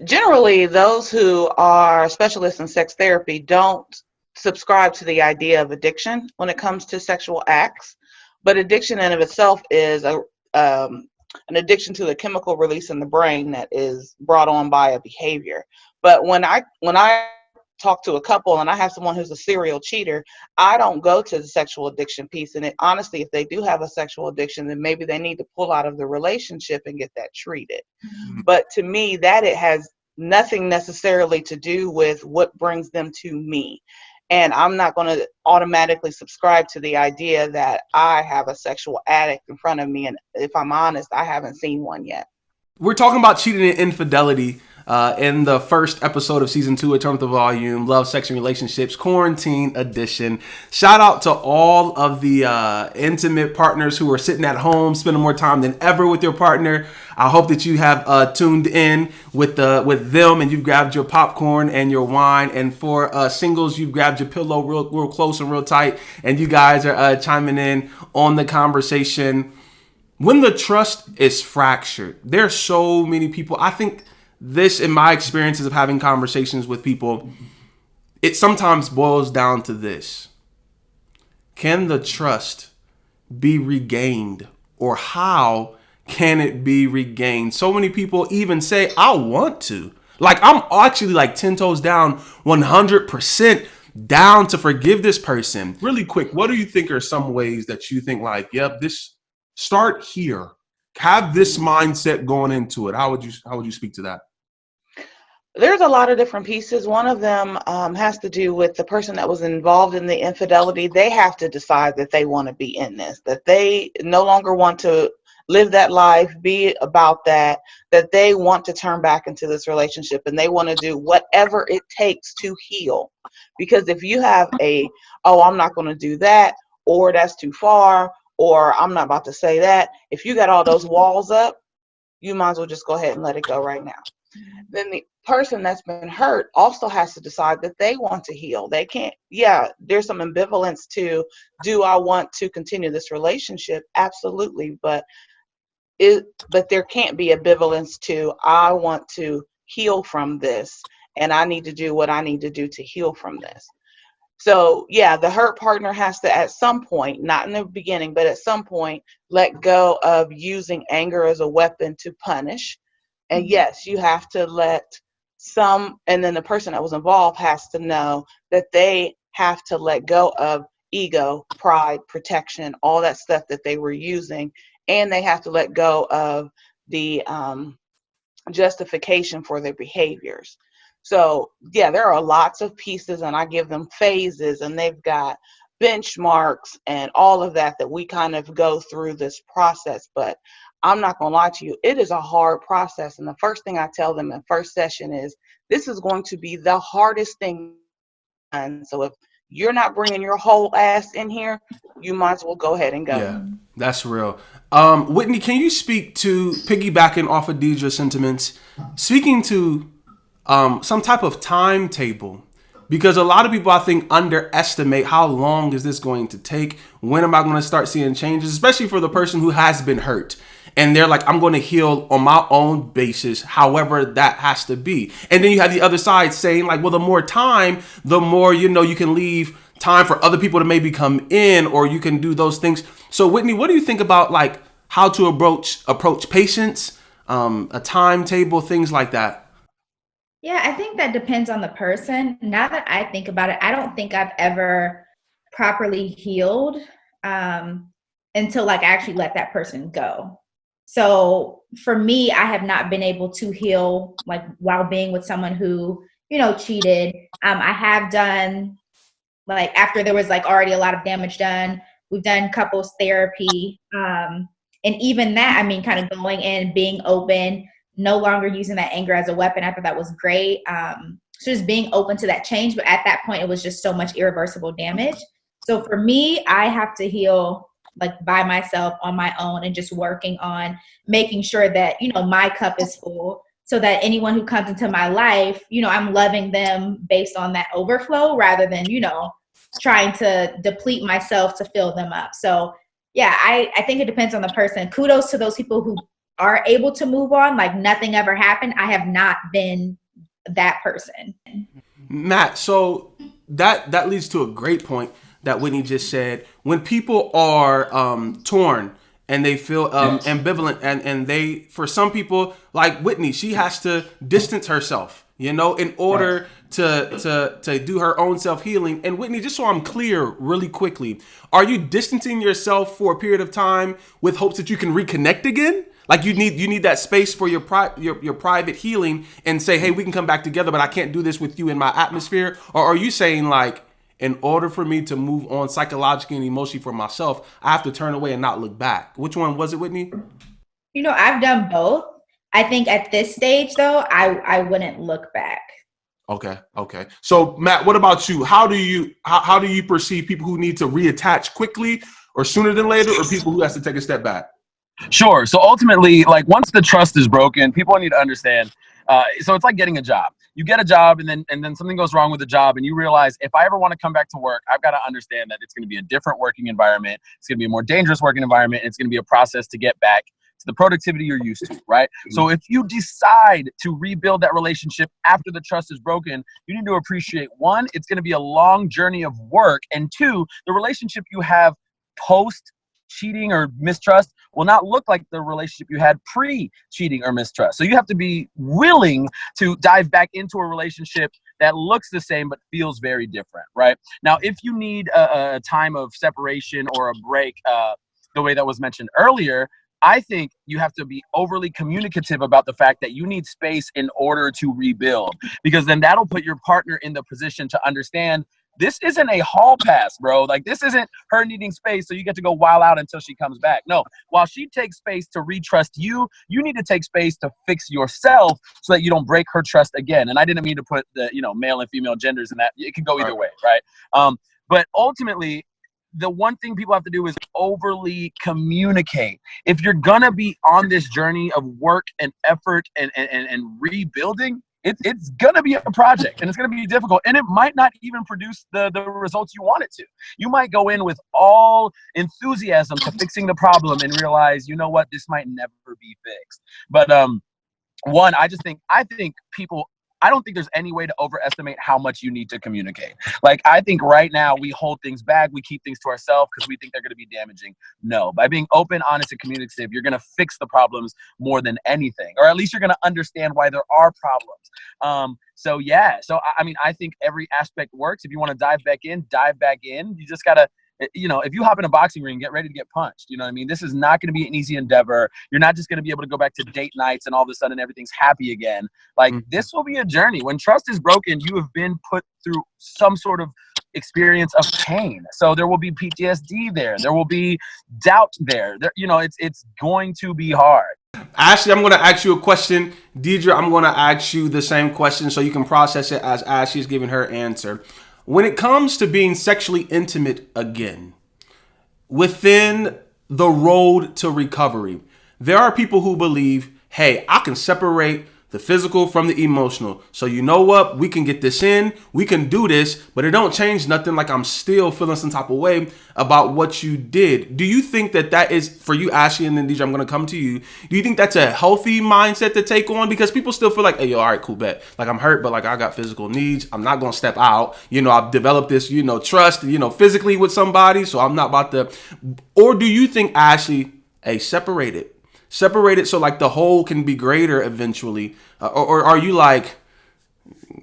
Generally, those who are specialists in sex therapy don't subscribe to the idea of addiction when it comes to sexual acts. But addiction in of itself is an addiction to the chemical release in the brain that is brought on by a behavior. But when I talk to a couple and I have someone who's a serial cheater, I don't go to the sexual addiction piece. And honestly, if they do have a sexual addiction, then maybe they need to pull out of the relationship and get that treated. Mm-hmm. But to me, that it has nothing necessarily to do with what brings them to me. And I'm not going to automatically subscribe to the idea that I have a sexual addict in front of me. And if I'm honest, I haven't seen one yet. We're talking about cheating and infidelity in the first episode of season 2 of Turn Up the Volume, Love, Sex, and Relationships, Quarantine Edition. Shout out to all of the intimate partners who are sitting at home, spending more time than ever with your partner. I hope that you have tuned in with them, and you've grabbed your popcorn and your wine. And for singles, you've grabbed your pillow real close and real tight, and you guys are chiming in on the conversation. When the trust is fractured, there are so many people. I think this, in my experiences of having conversations with people, it sometimes boils down to this. Can the trust be regained, or how can it be regained? So many people even say, I want to. Like, I'm actually like 10 toes down, 100% down to forgive this person. Really quick, what do you think are some ways that you think like, yep, this start here, have this mindset going into it? How would you speak to that? There's a lot of different pieces. One of them has to do with the person that was involved in the infidelity. They have to decide that they want to be in this, that they no longer want to live that life, be about that they want to turn back into this relationship, and they want to do whatever it takes to heal. Because if you have I'm not going to do that, or that's too far, or I'm not about to say that, if you got all those walls up, you might as well just go ahead and let it go right now. Then the person that's been hurt also has to decide that they want to heal. They can't, there's some ambivalence to, do I want to continue this relationship? Absolutely. But there can't be ambivalence to, I want to heal from this, and I need to do what I need to do to heal from this. So yeah, the hurt partner has to at some point, not in the beginning, but at some point, let go of using anger as a weapon to punish. And yes, you have to let and then the person that was involved has to know that they have to let go of ego, pride, protection, all that stuff that they were using. And they have to let go of the justification for their behaviors. So yeah, there are lots of pieces, and I give them phases, and they've got benchmarks and all of that we kind of go through this process. But I'm not going to lie to you, it is a hard process. And the first thing I tell them in first session is, this is going to be the hardest thing done. So if you're not bringing your whole ass in here, you might as well go ahead and go. Yeah, that's real. Whitney, can you speak to, piggybacking off of Deidre's sentiments, speaking to some type of timetable? Because a lot of people, I think, underestimate how long is this going to take? When am I going to start seeing changes? Especially for the person who has been hurt. And they're like, I'm going to heal on my own basis, however that has to be. And then you have the other side saying like, well, the more time, the more, you can leave time for other people to maybe come in, or you can do those things. So Whitney, what do you think about like how to approach patients, a timetable, things like that? Yeah, I think that depends on the person. Now that I think about it, I don't think I've ever properly healed until like I actually let that person go. So for me, I have not been able to heal like while being with someone who, cheated. I have done, like, after there was like already a lot of damage done, we've done couples therapy. And even that, I mean, kind of going in, being open, no longer using that anger as a weapon. I thought that was great. So just being open to that change. But at that point, it was just so much irreversible damage. So for me, I have to heal like by myself on my own, and just working on making sure that, my cup is full, so that anyone who comes into my life, I'm loving them based on that overflow, rather than, trying to deplete myself to fill them up. So yeah, I think it depends on the person. Kudos to those people who are able to move on, like nothing ever happened. I have not been that person. Matt, so that leads to a great point that Whitney just said. When people are torn and they feel ambivalent, and they, for some people like Whitney, she has to distance herself, in order to do her own self-healing. And Whitney, just so I'm clear really quickly, are you distancing yourself for a period of time with hopes that you can reconnect again? Like you need that space for your private healing, and say, hey, we can come back together, but I can't do this with you in my atmosphere? Or are you saying like, in order for me to move on psychologically and emotionally for myself, I have to turn away and not look back? Which one was it, Whitney? I've done both. I think at this stage though, I wouldn't look back. Okay. So Matt, what about you? How do you perceive people who need to reattach quickly or sooner than later, or people who has to take a step back? Sure. So ultimately, like once the trust is broken, people need to understand. So it's like getting a job. You get a job, and then something goes wrong with the job, and you realize, if I ever want to come back to work, I've got to understand that it's going to be a different working environment. It's going to be a more dangerous working environment. And it's going to be a process to get back to the productivity you're used to, right? So if you decide to rebuild that relationship after the trust is broken, you need to appreciate, one, it's going to be a long journey of work, and two, the relationship you have post cheating or mistrust will not look like the relationship you had pre-cheating or mistrust. So you have to be willing to dive back into a relationship that looks the same but feels very different, right? Now, if you need a time of separation or a break, the way that was mentioned earlier, I think you have to be overly communicative about the fact that you need space in order to rebuild, because then that'll put your partner in the position to understand, this isn't a hall pass, bro. Like, this isn't her needing space so you get to go wild out until she comes back. No, while she takes space to retrust you, you need to take space to fix yourself so that you don't break her trust again. And I didn't mean to put the, male and female genders in that. It can go either way, right? But ultimately, the one thing people have to do is overly communicate. If you're gonna be on this journey of work and effort and rebuilding, it's gonna be a project, and it's gonna be difficult, and it might not even produce the results you want it to. You might go in with all enthusiasm to fixing the problem and realize, you know what, this might never be fixed. But I think people I don't think there's any way to overestimate how much you need to communicate. Like, I think right now we hold things back, we keep things to ourselves because we think they're going to be damaging. No, by being open, honest, and communicative, you're going to fix the problems more than anything, or at least you're going to understand why there are problems. So yeah, so I mean, I think every aspect works. If you want to dive back in, dive back in. You just gotta, you know, if you hop in a boxing ring, get ready to get punched. You know what I mean? This is not going to be an easy endeavor. You're not just going to be able to go back to date nights and all of a sudden everything's happy again. Like, this will be a journey. When trust is broken, you have been put through some sort of experience of pain. So there will be PTSD there. There will be doubt there. You know, it's going to be hard. Ashley, I'm going to ask you a question. Deidre, I'm going to ask you the same question so you can process it as Ashley's giving her answer. When it comes to being sexually intimate again, within the road to recovery, there are people who believe, hey, I can separate the physical from the emotional. So you know what? We can get this in. We can do this, but it don't change nothing. Like, I'm still feeling some type of way about what you did. Do you think that that is, for you, Ashley, and then DJ, I'm going to come to you. Do you think that's a healthy mindset to take on? Because people still feel like, hey, yo, all right, cool, bet. Like, I'm hurt, but like, I got physical needs. I'm not going to step out. You know, I've developed this, you know, trust, you know, physically with somebody. So I'm not about to. Or do you think, Ashley, hey, separate it so like the whole can be greater eventually, or are you like,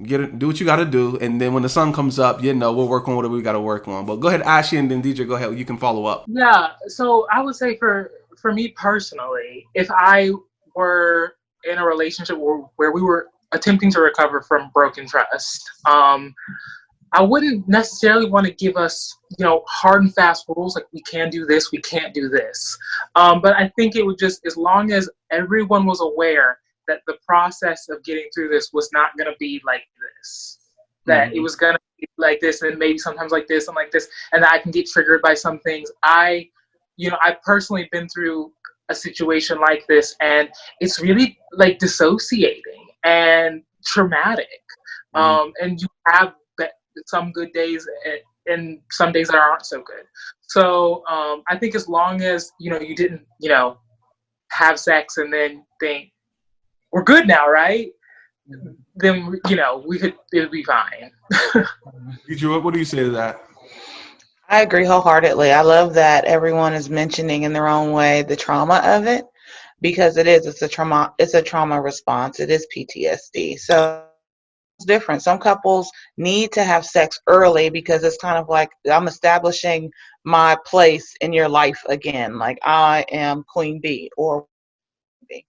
do what you got to do, and then when the sun comes up, you know, we'll work on whatever we got to work on. But go ahead, Ashley, and then DJ, go ahead, you can follow up. Yeah, so I would say for me personally, if I were in a relationship where we were attempting to recover from broken trust, I wouldn't necessarily want to give us, you know, hard and fast rules like we can do this, we can't do this. But I think it would just, as long as everyone was aware that the process of getting through this was not going to be like this, that it was going to be like this, and maybe sometimes like this and like this, and that I can get triggered by some things. I've personally been through a situation like this, and it's really like dissociating and traumatic. And you have some good days and some days that aren't so good. So I think as long as, you know, you didn't, you know, have sex and then think we're good now, right? Then, you know, it would be fine. What do you say to that? I agree wholeheartedly. I love that everyone is mentioning in their own way the trauma of it, because it's a trauma response. It is PTSD. So it's different. Some couples need to have sex early because it's kind of like, I'm establishing my place in your life again. Like, I am Queen Bee or B.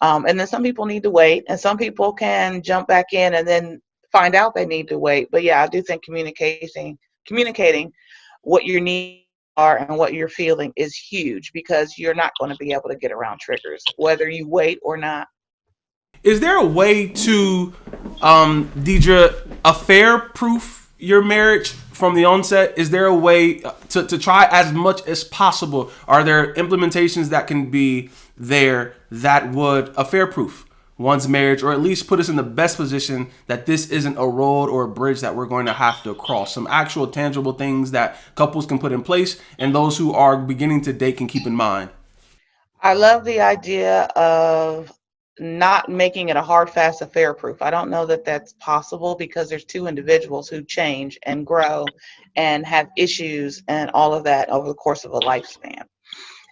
And then some people need to wait, and some people can jump back in and then find out they need to wait. But yeah, I do think communicating what your needs are and what you're feeling is huge, because you're not going to be able to get around triggers, whether you wait or not. Is there a way to, Deidre, affair-proof your marriage from the onset? Is there a way to try as much as possible? Are there implementations that can be there that would affair-proof one's marriage, or at least put us in the best position that this isn't a road or a bridge that we're going to have to cross? Some actual tangible things that couples can put in place and those who are beginning to date can keep in mind. I love the idea of not making it a hard, fast affair proof. I don't know that that's possible, because there's two individuals who change and grow and have issues and all of that over the course of a lifespan.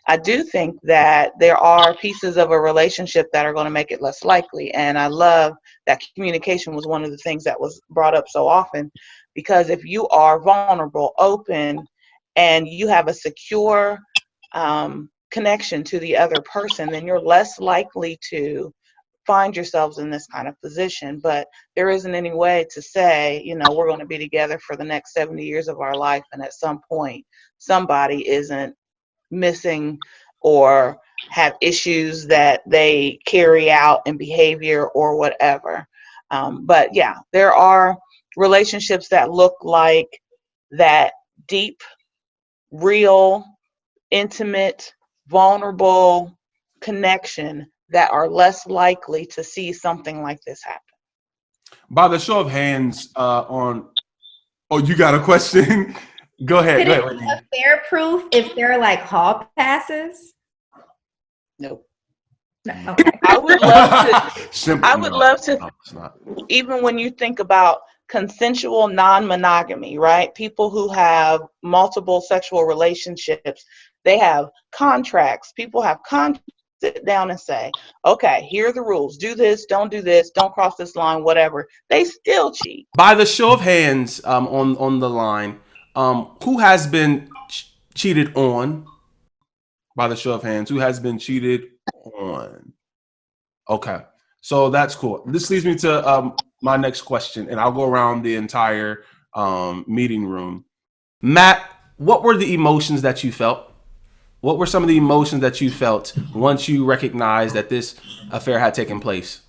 I do think that there are pieces of a relationship that are going to make it less likely. And I love that communication was one of the things that was brought up so often, because if you are vulnerable, open, and you have a secure connection to the other person, then you're less likely to find yourselves in this kind of position. But there isn't any way to say, you know, we're going to be together for the next 70 years of our life, and at some point somebody isn't missing or have issues that they carry out in behavior or whatever. But yeah, there are relationships that look like that deep, real, intimate, vulnerable connection that are less likely to see something like this happen. By the show of hands, oh, you got a question? Go ahead. Could it be affair proof if they're like hall passes? Nope. Okay. I would love to. Simply, I would love to. no, it's not. Even when you think about consensual non-monogamy, right? People who have multiple sexual relationships, they have contracts. People have contracts. Sit down and say, okay, here are the rules. Do this, don't cross this line, whatever. They still cheat. By the show of hands, on the line, who has been cheated on? By the show of hands, who has been cheated on? Okay, so that's cool. This leads me to my next question, and I'll go around the entire meeting room. Matt, what were the emotions that you felt? What were some of the emotions that you felt once you recognized that this affair had taken place?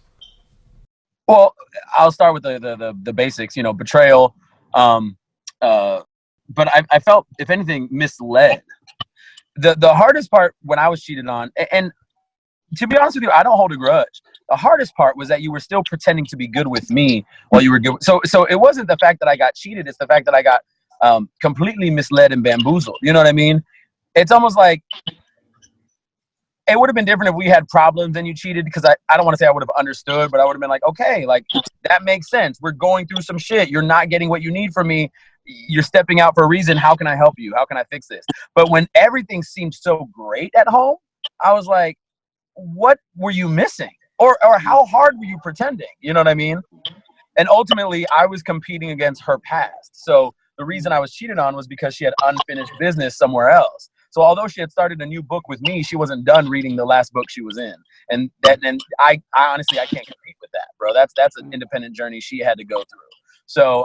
Well, I'll start with the basics, betrayal. But I felt, if anything, misled. The hardest part when I was cheated on, and to be honest with you, I don't hold a grudge. The hardest part was that you were still pretending to be good with me while you were good. So it wasn't the fact that I got cheated. It's the fact that I got completely misled and bamboozled. You know what I mean? It's almost like it would have been different if we had problems and you cheated, because I don't want to say I would have understood, but I would have been like, okay, like that makes sense. We're going through some shit. You're not getting what you need from me. You're stepping out for a reason. How can I help you? How can I fix this? But when everything seemed so great at home, I was like, what were you missing? Or how hard were you pretending? You know what I mean? And ultimately, I was competing against her past. So the reason I was cheated on was because she had unfinished business somewhere else. So although she had started a new book with me, she wasn't done reading the last book she was in. And I honestly, I can't compete with that, bro. That's an independent journey she had to go through. So,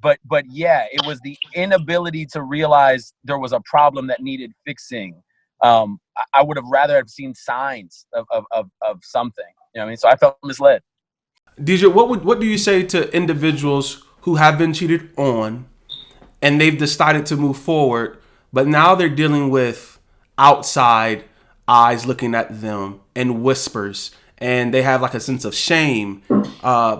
but yeah, it was the inability to realize there was a problem that needed fixing. I would have rather have seen signs of something. You know what I mean? So I felt misled. DJ, what do you say to individuals who have been cheated on and they've decided to move forward, but now they're dealing with outside eyes looking at them and whispers, and they have like a sense of shame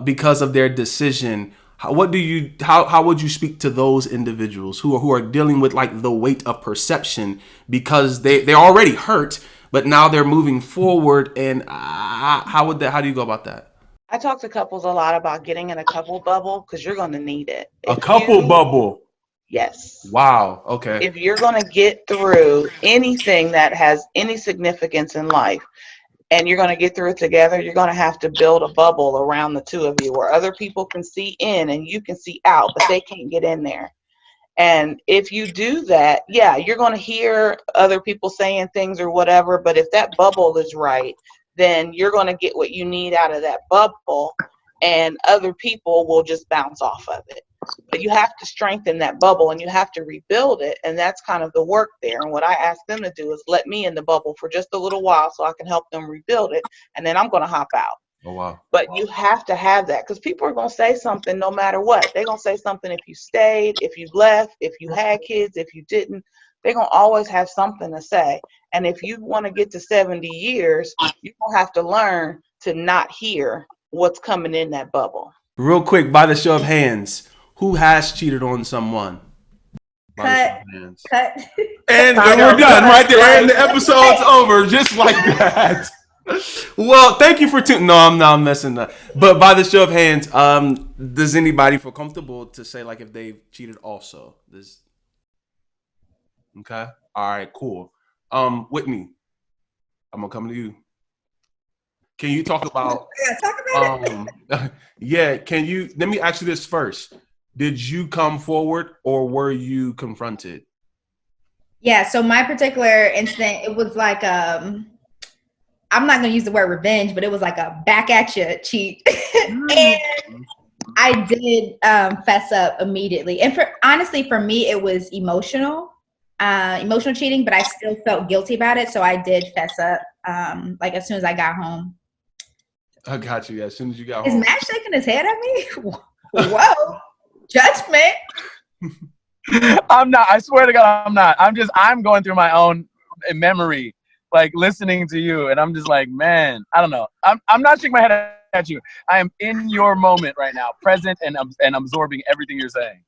because of their decision? How would you speak to those individuals who are dealing with like the weight of perception because they're already hurt, but now they're moving forward? And how do you go about that? I talk to couples a lot about getting in a couple bubble, because you're going to need it. A couple bubble. Yes. Wow. Okay. If you're going to get through anything that has any significance in life, and you're going to get through it together, you're going to have to build a bubble around the two of you where other people can see in and you can see out, but they can't get in there. And if you do that, yeah, you're going to hear other people saying things or whatever, but if that bubble is right, then you're going to get what you need out of that bubble, and other people will just bounce off of it. But you have to strengthen that bubble and you have to rebuild it, and that's kind of the work there. And what I ask them to do is let me in the bubble for just a little while so I can help them rebuild it, and then I'm going to hop out. Oh, wow. But you have to have that, because people are going to say something no matter what. They're going to say something if you stayed, if you left, if you had kids, if you didn't. They're going to always have something to say. And if you want to get to 70 years, you're going to have to learn to not hear what's coming in that bubble. Real quick, by the show of hands, who has cheated on someone? Cut. And we're done right there. And the episode's over just like that. Well, thank you for tuning. No, I'm messing up. But by the show of hands, does anybody feel comfortable to say like if they've cheated also? Okay. All right, cool. Whitney, I'm gonna come to you. Can you talk about yeah, let me ask you this first. Did you come forward or were you confronted? Yeah, so my particular incident, it was like I'm not gonna use the word revenge, but it was like a back at you cheat. And I did fess up immediately. And honestly, for me, it was emotional cheating, but I still felt guilty about it. So I did fess up like as soon as I got home. I got you. Yeah, as soon as you got home. Is Matt shaking his head at me? Whoa. Judgment. I'm not. I swear to God, I'm not. I'm going through my own memory, like listening to you, and I'm just like, man, I don't know. I'm not shaking my head at you. I am in your moment right now, present and absorbing everything you're saying.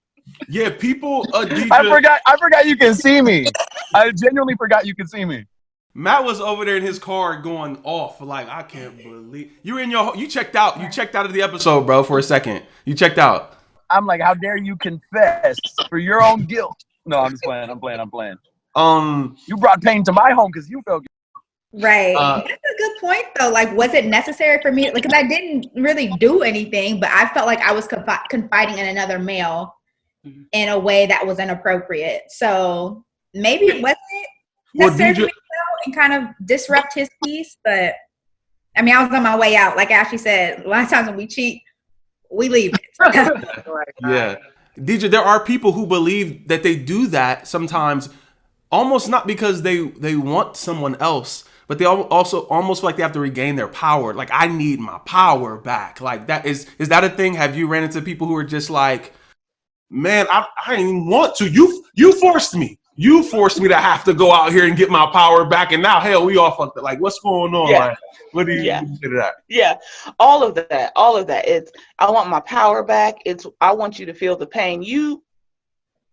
Yeah, people. I forgot you can see me. I genuinely forgot you can see me. Matt was over there in his car going off. Like, I can't believe you were in your. You checked out. You checked out of the episode, bro, for a second. You checked out. I'm like, how dare you confess for your own guilt? No, I'm just playing. I'm playing. You brought pain to my home because you felt guilty. Right. That's a good point, though. Like, was it necessary for me? Like, because I didn't really do anything, but I felt like I was confiding in another male in a way that was inappropriate. So maybe it wasn't necessary for me to go and kind of disrupt his peace. But I mean, I was on my way out. Like Ashley said, a lot of times when we cheat, we leave it. Yeah. DJ, there are people who believe that they do that sometimes, almost not because they want someone else, but they also almost feel like they have to regain their power. Like, I need my power back. Like, that is that a thing? Have you ran into people who are just like, man, I didn't even want to. You forced me. You forced me to have to go out here and get my power back, and now, hell, we all fucked up. Like, what's going on? Yeah. Like, what do you say to that? Yeah, all of that. It's, I want my power back. It's, I want you to feel the pain. You,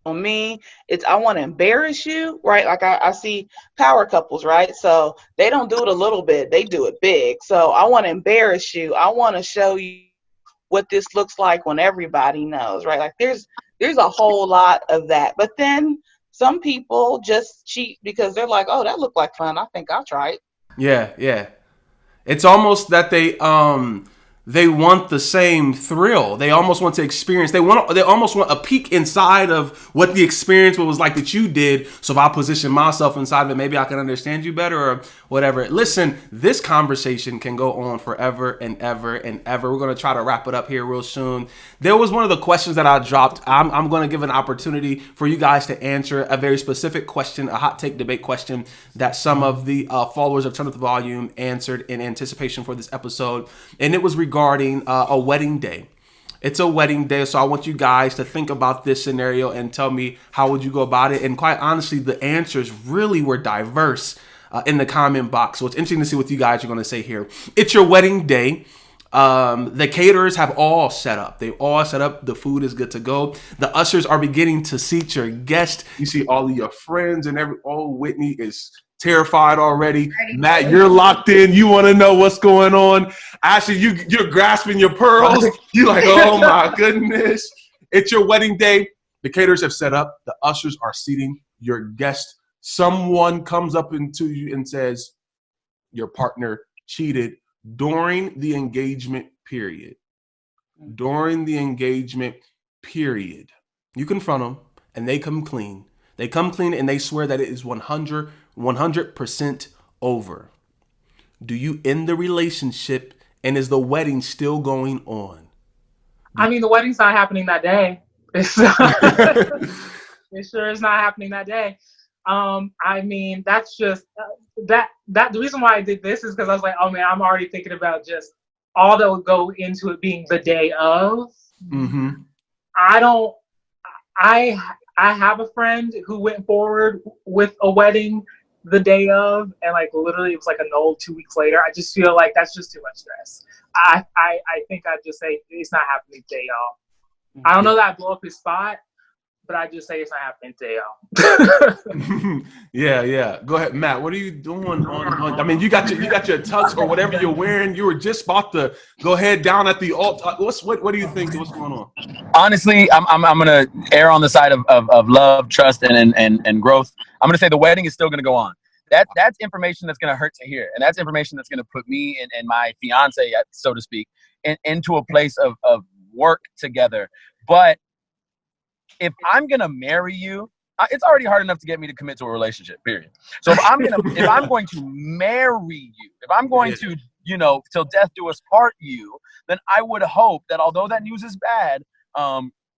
on me, it's, I want to embarrass you, right? Like, I see power couples, right? So they don't do it a little bit, they do it big. So I want to embarrass you. I want to show you what this looks like when everybody knows, right? Like, there's a whole lot of that. But then some people just cheat because they're like, oh, that looked like fun, I think I'll try it. Yeah. It's almost that they want the same thrill. They almost want to experience. They almost want a peek inside of what the experience was like that you did. So if I position myself inside of it, maybe I can understand you better or whatever. Listen, this conversation can go on forever and ever and ever. We're going to try to wrap it up here real soon. There was one of the questions that I dropped. I'm going to give an opportunity for you guys to answer a very specific question, a hot take debate question that some of the followers of Turn Up the Volume answered in anticipation for this episode. And it was regarding a wedding day. It's a wedding day, so I want you guys to think about this scenario and tell me how would you go about it. And quite honestly, the answers really were diverse in the comment box. So it's interesting to see what you guys are going to say here. It's your wedding day. The caterers have all set up. They all set up. The food is good to go. The ushers are beginning to seat your guest. You see all of your friends and Whitney is terrified already. Matt, you're locked in. You want to know what's going on. Ashley, you're grasping your pearls. You're like, oh my goodness. It's your wedding day. The caterers have set up. The ushers are seating your guest. Someone comes up into you and says, your partner cheated during the engagement period. During the engagement period. You confront them and they come clean. They come clean and they swear that it is 100% over. Do you end the relationship and is the wedding still going on? I mean, the wedding's not happening that day. It's not, it sure is not happening that day. I mean, that's just that the reason why I did this is because I was like, oh man, I'm already thinking about just all that would go into it being the day of. Mm-hmm. I have a friend who went forward with a wedding the day of, and like literally it was like a no 2 weeks later. I just feel like that's just too much stress. I think I'd just say it's not happening today, y'all. I don't know that I'd blow up his spot, but I just say it's not happening today, y'all. Yeah. Go ahead, Matt. What are you doing? I mean, you got your tux or whatever you're wearing. You were just about to go ahead down at the altar. What do you think? What's going on? Honestly, I'm gonna err on the side of love, trust, and growth. I'm gonna say the wedding is still gonna go on. That's information that's gonna hurt to hear, and that's information that's gonna put me and my fiance, so to speak, into a place of work together. But if I'm gonna marry you, it's already hard enough to get me to commit to a relationship, period. So if I'm going to marry you, if I'm going to, till death do us part you, then I would hope that although that news is bad,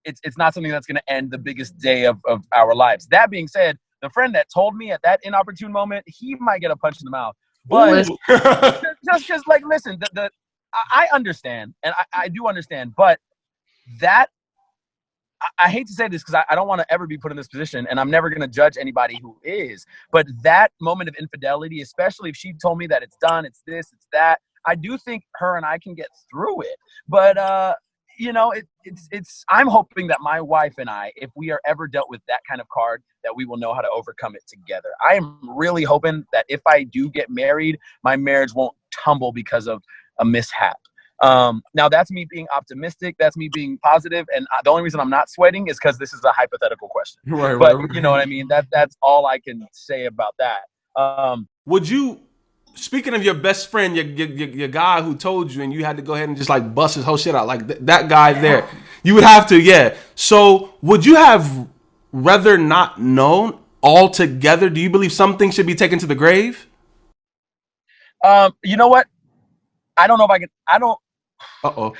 it's not something that's gonna end the biggest day of our lives. That being said, the friend that told me at that inopportune moment, he might get a punch in the mouth. But just like, listen, I understand, and I do understand, but that, I hate to say this because I don't want to ever be put in this position, and I'm never going to judge anybody who is. But that moment of infidelity, especially if she told me that it's done, it's this, it's that, I do think her and I can get through it. But, you know, it's I'm hoping that my wife and I, if we are ever dealt with that kind of card, that we will know how to overcome it together. I am really hoping that if I do get married, my marriage won't tumble because of a mishap. Now that's me being optimistic. That's me being positive. And the only reason I'm not sweating is because this is a hypothetical question. But you know what I mean? That's all I can say about that. Would you, speaking of your best friend, your guy who told you and you had to go ahead and just like bust his whole shit out, like that guy there, you would have to, yeah. So would you have rather not known altogether? Do you believe something should be taken to the grave? You know what? I don't know if I can, I don't. Uh-oh.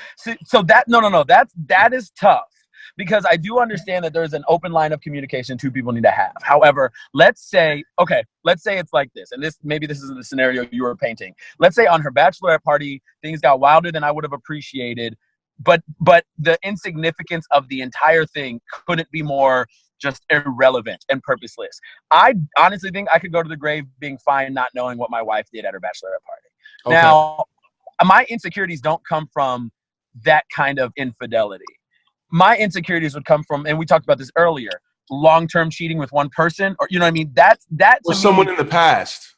So that, no, that is tough, because I do understand that there's an open line of communication two people need to have. However, let's say it's like this, and maybe this isn't the scenario you were painting. Let's say on her bachelorette party, things got wilder than I would have appreciated, but the insignificance of the entire thing couldn't be more just irrelevant and purposeless. I honestly think I could go to the grave being fine not knowing what my wife did at her bachelorette party. Okay. Now, my insecurities don't come from that kind of infidelity. My insecurities would come from, and we talked about this earlier, long-term cheating with one person, or you know what I mean? That's or someone in the past.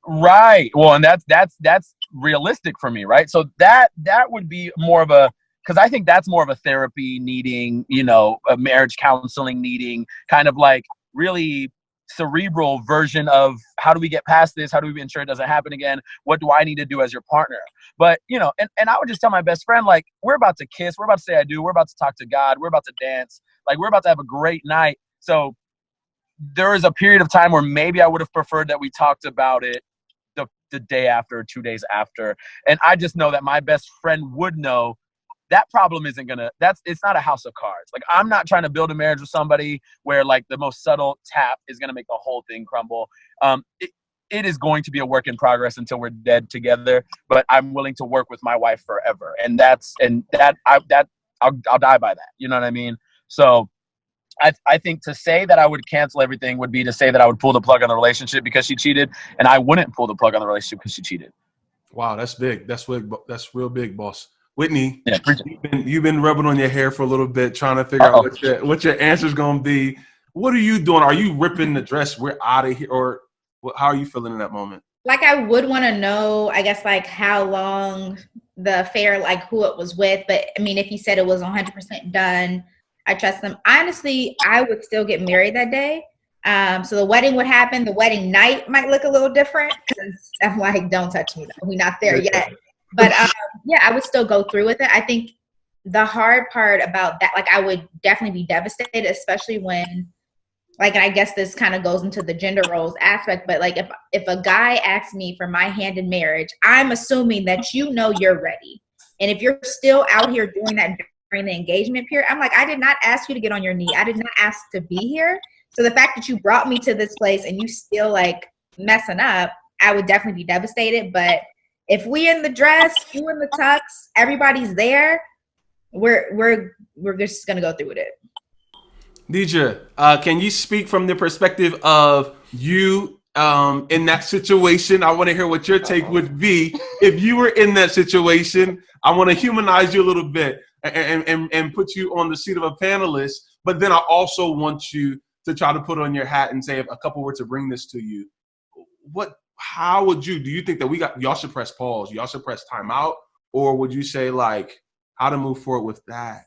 Right. Well, and that's realistic for me, right? So that would be more of a, because I think that's more of a therapy needing, you know, a marriage counseling needing, kind of like really cerebral version of how do we get past this? How do we ensure it doesn't happen again? What do I need to do as your partner? But, you know, and I would just tell my best friend, like, we're about to kiss. We're about to say I do. We're about to talk to God. We're about to dance. Like, we're about to have a great night. So there is a period of time where maybe I would have preferred that we talked about it the day after, 2 days after. And I just know that my best friend would know that problem isn't gonna, it's not a house of cards. Like, I'm not trying to build a marriage with somebody where like the most subtle tap is gonna make the whole thing crumble. It is going to be a work in progress until we're dead together, but I'm willing to work with my wife forever. And I'll die by that. You know what I mean? So I think to say that I would cancel everything would be to say that I would pull the plug on the relationship because she cheated, and I wouldn't pull the plug on the relationship because she cheated. Wow, that's big. That's real big, boss. Whitney, yeah, you've been rubbing on your hair for a little bit, trying to figure out what your answer's going to be. What are you doing? Are you ripping the dress? We're out of here, or how are you feeling in that moment? Like, I would want to know, I guess, like how long the affair, like who it was with. But I mean, if he said it was 100% done, I trust them. Honestly, I would still get married that day. So the wedding would happen. The wedding night might look a little different because I'm like, don't touch me. We're not there yet. But yeah, I would still go through with it. I think the hard part about that, like, I would definitely be devastated, especially when, like, and I guess this kind of goes into the gender roles aspect, but like if a guy asks me for my hand in marriage, I'm assuming that you know you're ready. And if you're still out here doing that during the engagement period, I'm like, I did not ask you to get on your knee. I did not ask to be here. So the fact that you brought me to this place and you still like messing up, I would definitely be devastated. But if we in the dress, you in the tux, everybody's there, we're just gonna go through with it. Deidre, can you speak from the perspective of you in that situation? I want to hear what your take would be if you were in that situation. I want to humanize you a little bit and put you on the seat of a panelist, but then I also want you to try to put on your hat and say if a couple were to bring this to you. How would you, do you think that y'all should press pause, y'all should press time out, or would you say like how to move forward with that?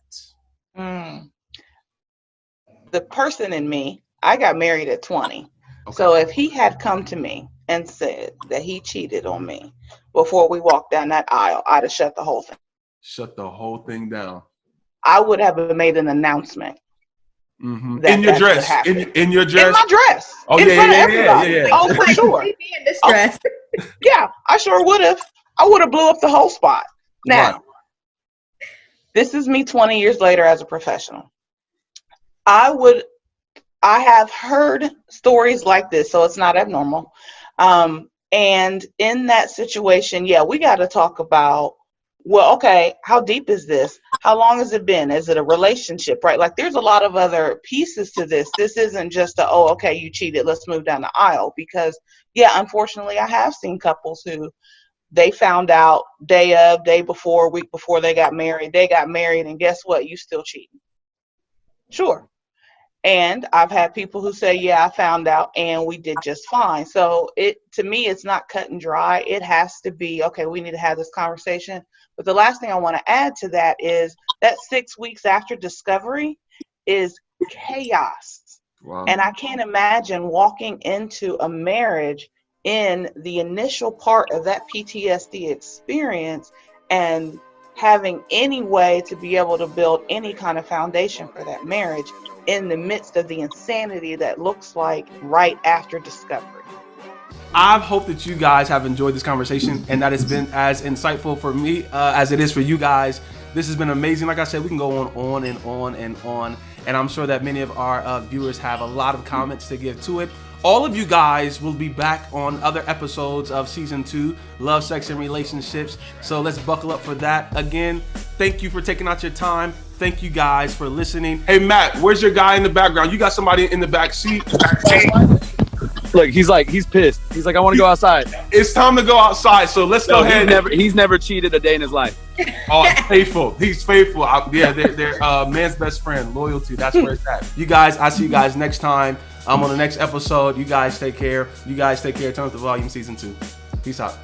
The person in me, I got married at 20. Okay. So if he had come to me and said that he cheated on me before we walked down that aisle, I'd have shut the whole thing. Shut the whole thing down. I would have made an announcement. Mm-hmm. In your dress. In your dress. In my dress. Oh, in front of everybody. Yeah. Oh, for sure. In this dress. Yeah, I sure would have. I would have blew up the whole spot. Now, This is me 20 years later as a professional. I have heard stories like this, so it's not abnormal. And in that situation, yeah, we got to talk about, well, okay, how deep is this? How long has it been? Is it a relationship, right? Like, there's a lot of other pieces to this. This isn't just okay, you cheated, let's move down the aisle. Because, yeah, unfortunately, I have seen couples who They found out day before, week before they got married. They got married, and guess what? You still cheating. Sure. And I've had people who say, yeah, I found out and we did just fine. So to me, it's not cut and dry. It has to be, okay, we need to have this conversation. But the last thing I want to add to that is that 6 weeks after discovery is chaos. Wow. And I can't imagine walking into a marriage in the initial part of that PTSD experience and having any way to be able to build any kind of foundation for that marriage in the midst of the insanity that looks like right after discovery. I hope that you guys have enjoyed this conversation and that it's been as insightful for me as it is for you guys. This has been amazing. Like I said, we can go on and on and on. And I'm sure that many of our viewers have a lot of comments to give to it. All of you guys will be back on other episodes of season 2, Love, Sex, and Relationships. So let's buckle up for that. Again, thank you for taking out your time. Thank you guys for listening. Hey, Matt, where's your guy in the background? You got somebody in the back seat? Look, he's pissed. He's like, I want to go outside. It's time to go outside. So let's go ahead. He's never cheated a day in his life. Oh, faithful. He's faithful. Yeah, they're man's best friend. Loyalty. That's where it's at. You guys, I'll see you guys next time. On the next episode. You guys take care. Turn up the volume, season 2. Peace out.